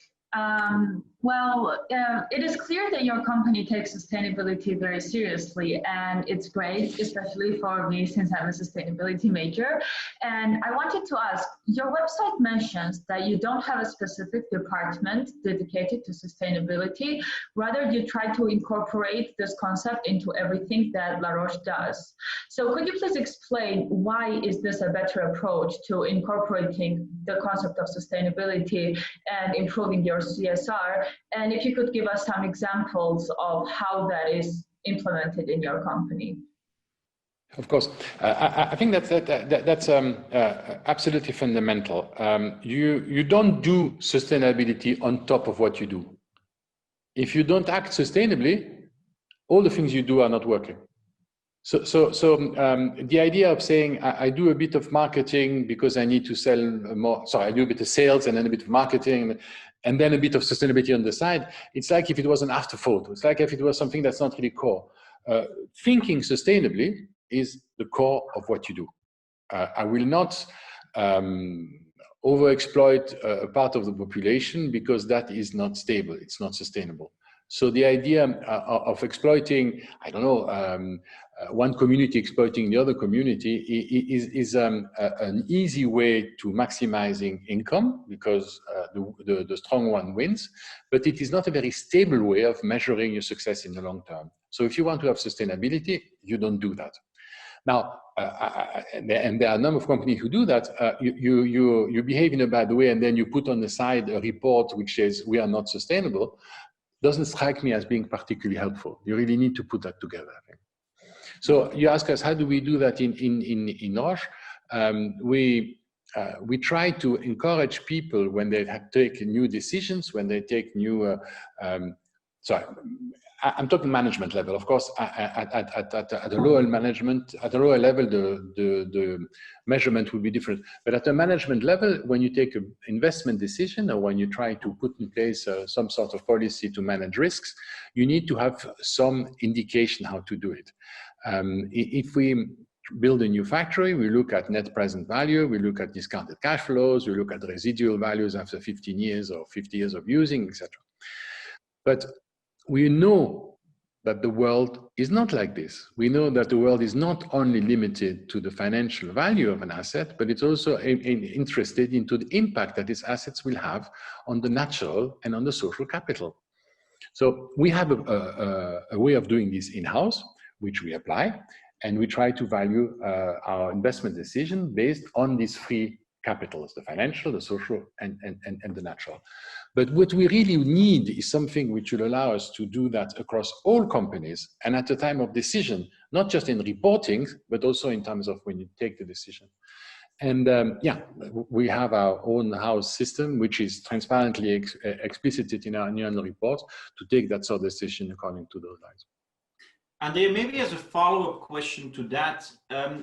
[SPEAKER 5] It is clear that your company takes sustainability very seriously, and it's great, especially for me since I'm a sustainability major. And I wanted to ask, your website mentions that you don't have a specific department dedicated to sustainability. Rather, you try to incorporate this concept into everything that La Roche does. So could you please explain why is this a better approach to incorporating the concept of sustainability and improving your CSR? And if you could give us some examples of how that is implemented in your company.
[SPEAKER 1] Of course, I think that's absolutely fundamental. You don't do sustainability on top of what you do. If you don't act sustainably, all the things you do are not working. So the idea of saying I do a bit of marketing because I need to sell more. Sorry, I do a bit of sales and then a bit of marketing and then a bit of sustainability on the side. It's like if it was an afterthought. It's like if it was something that's not really core. Thinking sustainably is the core of what you do. I will not overexploit a part of the population because that is not stable. It's not sustainable. So the idea of exploiting, I don't know, one community exploiting the other community is an easy way to maximizing income because the strong one wins, but it is not a very stable way of measuring your success in the long term. So if you want to have sustainability, you don't do that. Now, and there are a number of companies who do that. You behave in a bad way and then you put on the side a report which says we are not sustainable. Doesn't strike me as being particularly helpful. You really need to put that together, I think. So you ask us, how do we do that in Roche? We try to encourage people when they take new decisions, when they take new, sorry, I'm talking management level. Of course, at a lower management, at a lower level, the measurement will be different. But at a management level, when you take an investment decision or when you try to put in place some sort of policy to manage risks, you need to have some indication how to do it. If we build a new factory, we look at net present value, we look at discounted cash flows, we look at residual values after 15 years or 50 years of using, etc. But we know that the world is not like this. We know that the world is not only limited to the financial value of an asset, but it's also interested into the impact that these assets will have on the natural and on the social capital. So we have a way of doing this in-house, which we apply, and we try to value our investment decision based on these three capitals: the financial, the social, and the natural. But what we really need is something which will allow us to do that across all companies and at the time of decision, not just in reporting, but also in terms of when you take the decision. And yeah, we have our own house system, which is transparently explicited in our annual report to take that sort of decision according to those lines.
[SPEAKER 3] And then maybe as a follow-up question to that,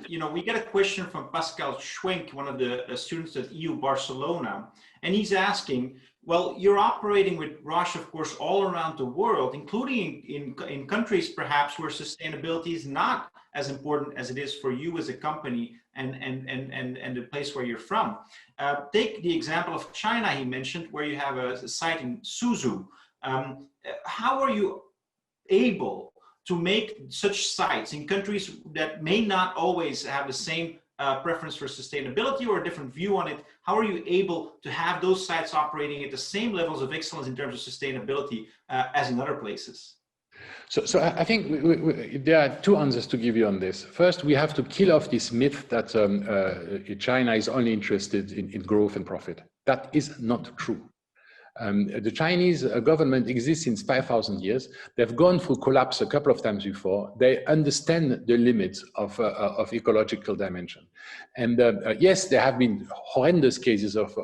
[SPEAKER 3] you know, we get a question from Pascal Schwenk, one of the students at EU Barcelona, and he's asking, well, you're operating with Roche, of course, all around the world, including in countries perhaps where sustainability is not as important as it is for you as a company and the place where you're from. Take the example of China, he mentioned, where you have a site in Suzhou. How are you able to make such sites in countries that may not always have the same preference for sustainability or a different view on it? How are you able to have those sites operating at the same levels of excellence in terms of sustainability as in other places?
[SPEAKER 1] So I think there are two answers to give you on this. First, we have to kill off this myth that China is only interested in growth and profit. That is not true. The Chinese government exists since 5,000 years. They've gone through collapse a couple of times before. They understand the limits of ecological dimension. And yes, there have been horrendous cases of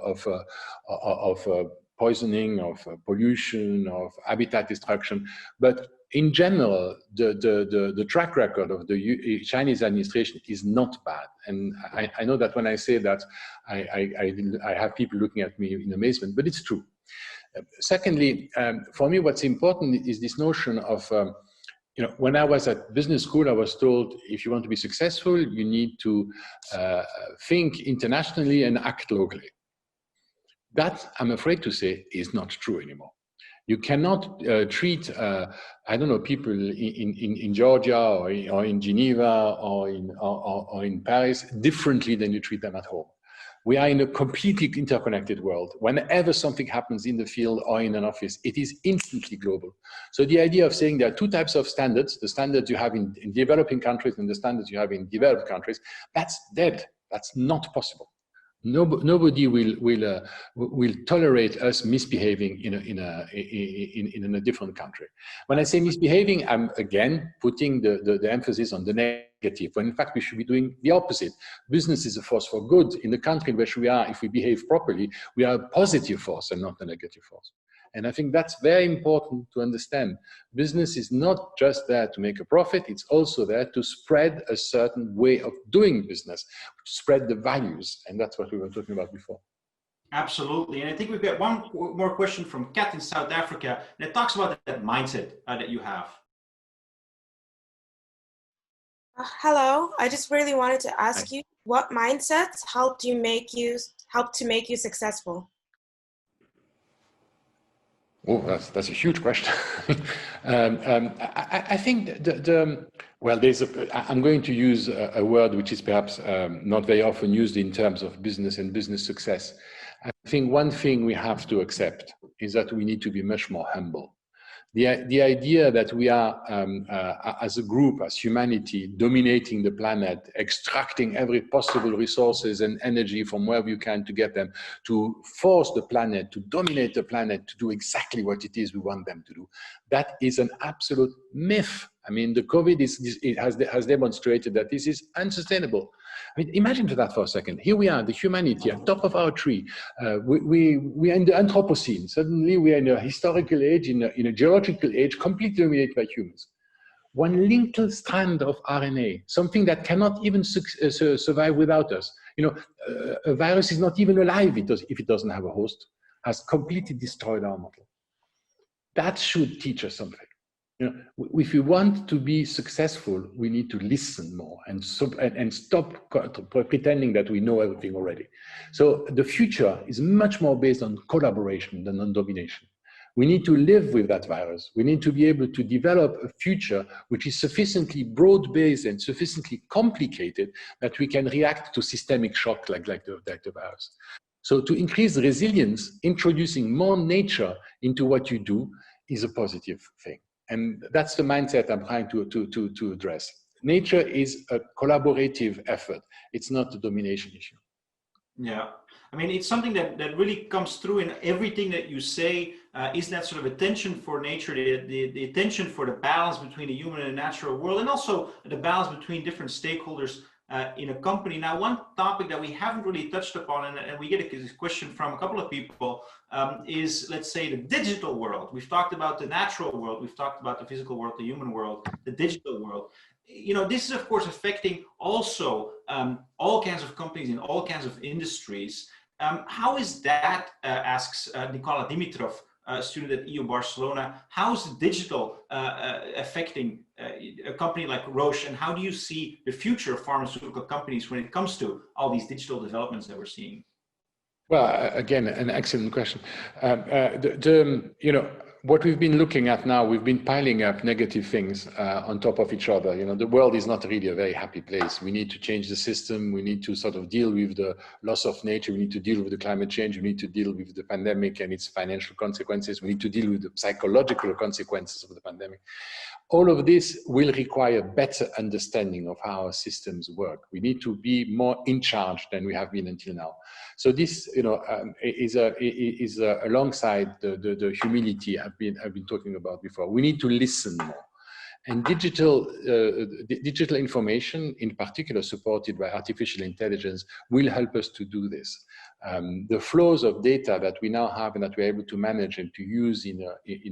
[SPEAKER 1] poisoning, of pollution, of habitat destruction. But in general, the track record of the Chinese administration is not bad. And I know that when I say that, I have people looking at me in amazement, but it's true. Secondly, for me, what's important is this notion of, you know, when I was at business school, I was told, if you want to be successful, you need to think internationally and act locally. That, I'm afraid to say, is not true anymore. You cannot treat, I don't know, people in Georgia or in Geneva or in Paris differently than you treat them at home. We are in a completely interconnected world. Whenever something happens in the field or in an office, it is instantly global. So the idea of saying there are two types of standards, the standards you have in developing countries and the standards you have in developed countries, that's dead. That's not possible. Nobody will tolerate us misbehaving in a different country. When I say misbehaving, I'm again putting the emphasis on the negative, when in fact we should be doing the opposite. Business is a force for good. In the country in which we are, if we behave properly, we are a positive force and not a negative force. And I think that's very important to understand. Business is not just there to make a profit, it's also there to spread a certain way of doing business, to spread the values. And that's what we were talking about before.
[SPEAKER 3] Absolutely. And I think we've got one more question from Kat in South Africa, and it talks about that mindset that you have.
[SPEAKER 6] Hello, I just really wanted to ask you, what mindsets helped to make you successful?
[SPEAKER 1] Oh, that's a huge question. I think well, I'm going to use a word which is perhaps not very often used in terms of business and business success. I think one thing we have to accept is that we need to be much more humble. The idea that we are, as a group, as humanity, dominating the planet, extracting every possible resources and energy from wherever you can to get them, to force the planet, to dominate the planet, to do exactly what it is we want them to do, that is an absolute myth. I mean, the COVID has demonstrated that this is unsustainable. I mean, imagine that for a second. Here we are, the humanity at top of our tree. We are in the Anthropocene. Suddenly we are in a historical age, in a geological age, completely dominated by humans. One little strand of RNA, something that cannot even survive without us. You know, a virus is not even alive if it doesn't have a host, has completely destroyed our model. That should teach us something. You know, if we want to be successful, we need to listen more and stop pretending that we know everything already. So the future is much more based on collaboration than on domination. We need to live with that virus. We need to be able to develop a future which is sufficiently broad-based and sufficiently complicated that we can react to systemic shock like the virus. So to increase resilience, introducing more nature into what you do is a positive thing. And that's the mindset I'm trying to address. Nature is a collaborative effort. It's not a domination issue.
[SPEAKER 3] Yeah, I mean, it's something that really comes through in everything that you say, is that sort of attention for nature, the attention for the balance between the human and the natural world, and also the balance between different stakeholders in a company. Now, one topic that we haven't really touched upon, and we get a question from a couple of people, is, let's say, the digital world. We've talked about the natural world, we've talked about the physical world, the human world, the digital world. You know, this is of course affecting also all kinds of companies in all kinds of industries. How is that, asks Nicola Dimitrov, a student at EU Barcelona, how is digital affecting a company like Roche, and how do you see the future of pharmaceutical companies when it comes to all these digital developments that we're seeing?
[SPEAKER 1] Well, again, an excellent question. You know, what we've been looking at now, we've been piling up negative things on top of each other. You know, the world is not really a very happy place. We need to change the system. We need to sort of deal with the loss of nature. We need to deal with the climate change. We need to deal with the pandemic and its financial consequences. We need to deal with the psychological consequences of the pandemic. All of this will require better understanding of how our systems work. We need to be more in charge than we have been until now. So this, you know, is alongside the humility I've been talking about before. We need to listen more. And digital information, in particular supported by artificial intelligence, will help us to do this. The flows of data that we now have and that we're able to manage and to use in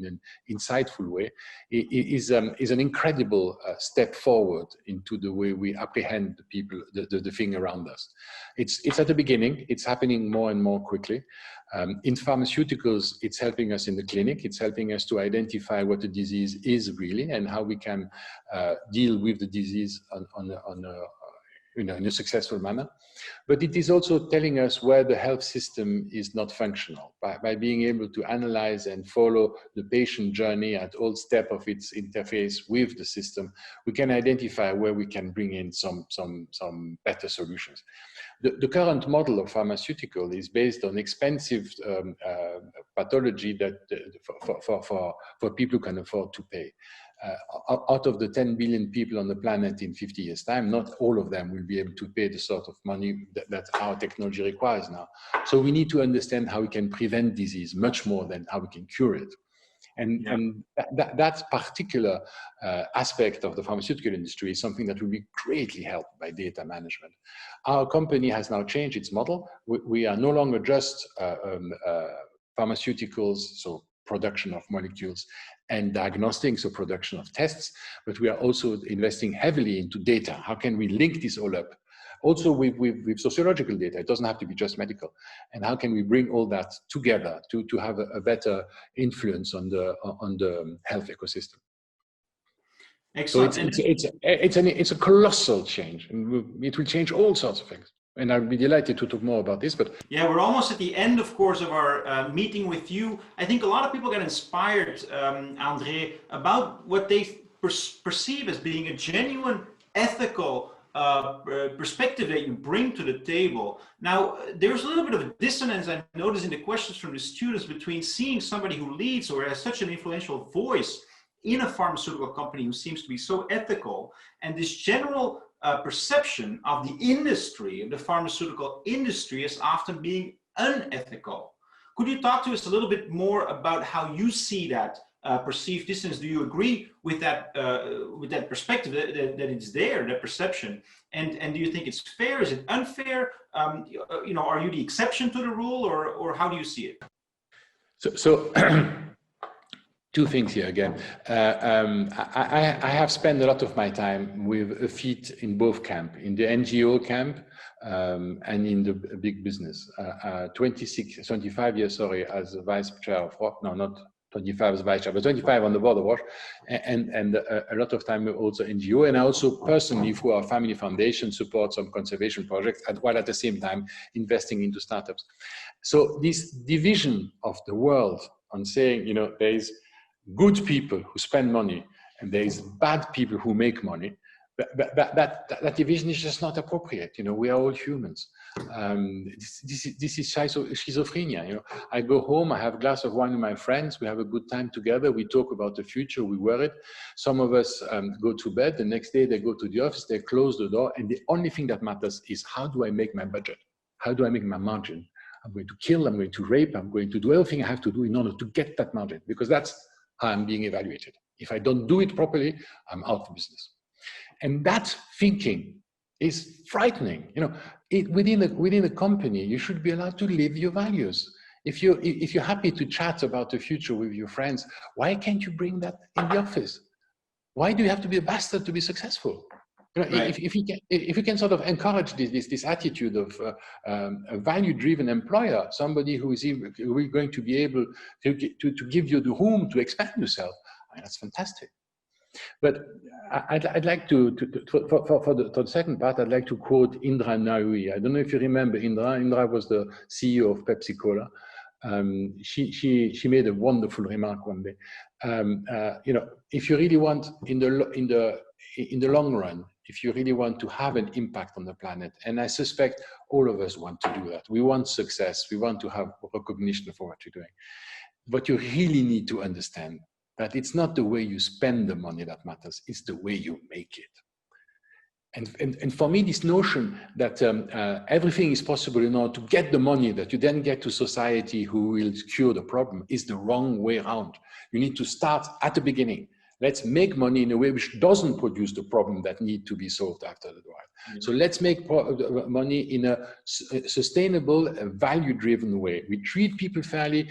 [SPEAKER 1] an insightful way is an incredible step forward into the way we apprehend the people, the thing around us. It's at the beginning. It's happening more and more quickly. In pharmaceuticals, it's helping us in the clinic. It's helping us to identify what the disease is really and how we can deal with the disease in a successful manner. But it is also telling us where the health system is not functional. By being able to analyze and follow the patient journey at all steps of its interface with the system, we can identify where we can bring in some better solutions. The current model of pharmaceutical is based on expensive pathology that for people who can afford to pay. Out of the 10 billion people on the planet in 50 years' time, not all of them will be able to pay the sort of money that our technology requires now. So we need to understand how we can prevent disease much more than how we can cure it. And that particular aspect of the pharmaceutical industry is something that will be greatly helped by data management. Our company has now changed its model. We are no longer just pharmaceuticals, so production of molecules, and diagnostic, so production of tests, but we are also investing heavily into data. How can we link this all up? Also with sociological data, it doesn't have to be just medical. And how can we bring all that together to have a better influence on the health ecosystem?
[SPEAKER 3] Excellent.
[SPEAKER 1] So it's a colossal change, and it will change all sorts of things. And I'd be delighted to talk more about this, but...
[SPEAKER 3] Yeah, we're almost at the end, of course, of our meeting with you. I think a lot of people get inspired, André, about what they perceive as being a genuine ethical perspective that you bring to the table. Now, there's a little bit of a dissonance I noticed in the questions from the students between seeing somebody who leads or has such an influential voice in a pharmaceutical company who seems to be so ethical, and this general perception of the industry, of the pharmaceutical industry, as often being unethical. Could you talk to us a little bit more about how you see that perceived distance. Do you agree with that perspective that it's there, that perception? And do you think it's fair? Is it unfair? You know, are you the exception to the rule, or how do you see it?
[SPEAKER 1] So two things here again. I have spent a lot of my time with feet in both camps, in the NGO camp and in the big business. 25 years, sorry, as vice chair of Roche, no, not 25 as vice chair, but 25 on the board of Roche, and a lot of time also NGO, and I also personally, through our family foundation, support some conservation projects, while at the same time investing into startups. So this division of the world on saying, you know, there is good people who spend money and there is bad people who make money, that division is just not appropriate. You know, we are all humans. This is schizophrenia. You know, I go home, I have a glass of wine with my friends, we have a good time together, we talk about the future, we worry. Some of us go to bed, the next day they go to the office, they close the door, and the only thing that matters is, how do I make my budget? How do I make my margin? I'm going to kill, I'm going to rape, I'm going to do everything I have to do in order to get that margin, because that's how I'm being evaluated. If I don't do it properly, I'm out of business. And that thinking is frightening. You know, within a company, you should be allowed to live your values. If you're happy to chat about the future with your friends, why can't you bring that in the office? Why do you have to be a bastard to be successful? You know, right. if you can sort of encourage this attitude of a value-driven employer, somebody who is going to be able to give you the room to expand yourself, I mean, that's fantastic. But I'd like to for the second part, I'd like to quote Indra Nooyi. I don't know if you remember Indra. Indra was the CEO of Pepsi Cola. She made a wonderful remark one day. You know, if you really want in the long run, if you really want to have an impact on the planet, and I suspect all of us want to do that. We want success. We want to have recognition for what you're doing. But you really need to understand that it's not the way you spend the money that matters, it's the way you make it. And for me, this notion that everything is possible in order to get the money that you then get to society who will cure the problem is the wrong way around. You need to start at the beginning. Let's make money in a way which doesn't produce the problem that need to be solved after the while. Mm-hmm. So let's make money in a sustainable, value-driven way. We treat people fairly.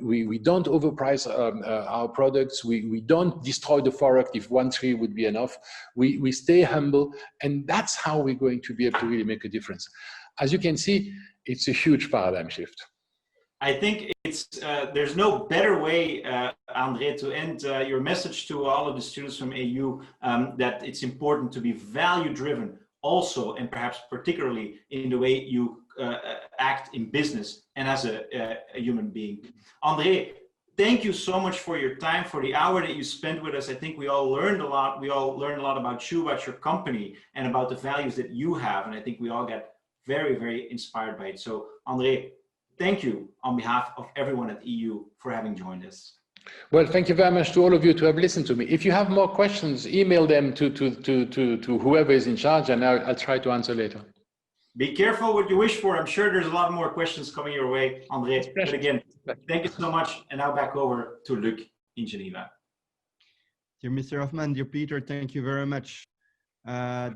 [SPEAKER 1] We don't overprice our products. We don't destroy the forest if one tree would be enough. We stay humble, and that's how we're going to be able to really make a difference. As you can see, it's a huge paradigm shift.
[SPEAKER 3] I think it's there's no better way, André, to end your message to all of the students from AU that it's important to be value-driven also, and perhaps particularly in the way you act in business and as a human being. André, thank you so much for your time, for the hour that you spent with us. I think we all learned a lot. We all learned a lot about you, about your company, and about the values that you have. And I think we all got very, very inspired by it. So, André, thank you on behalf of everyone at EU for having joined us.
[SPEAKER 1] Well, thank you very much to all of you to have listened to me. If you have more questions, email them to whoever is in charge, and I'll try to answer later.
[SPEAKER 3] Be careful what you wish for. I'm sure there's a lot more questions coming your way, André. But again, thank you so much. And now back over to Luc in Geneva.
[SPEAKER 2] Dear Mr. Hoffman, dear Peter, thank you very much.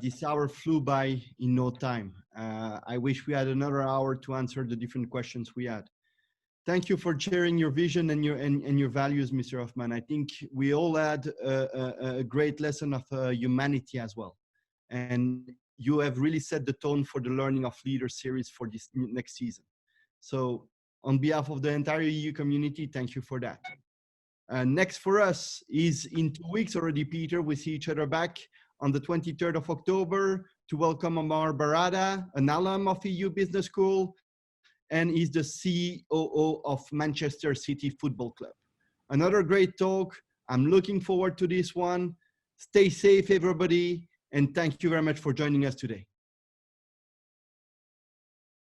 [SPEAKER 2] This hour flew by in no time. I wish we had another hour to answer the different questions we had. Thank you for sharing your vision and your values, Mr. Hoffman. I think we all had a great lesson of humanity as well. And you have really set the tone for the Learning of Leaders series for this next season. So on behalf of the entire EU community, thank you for that. Next for us is in 2 weeks already, Peter. We see each other back on the 23rd of October to welcome Amar Barada, an alum of EU Business School, and he's the COO of Manchester City Football Club. Another great talk. I'm looking forward to this one. Stay safe, everybody, and thank you very much for joining us today.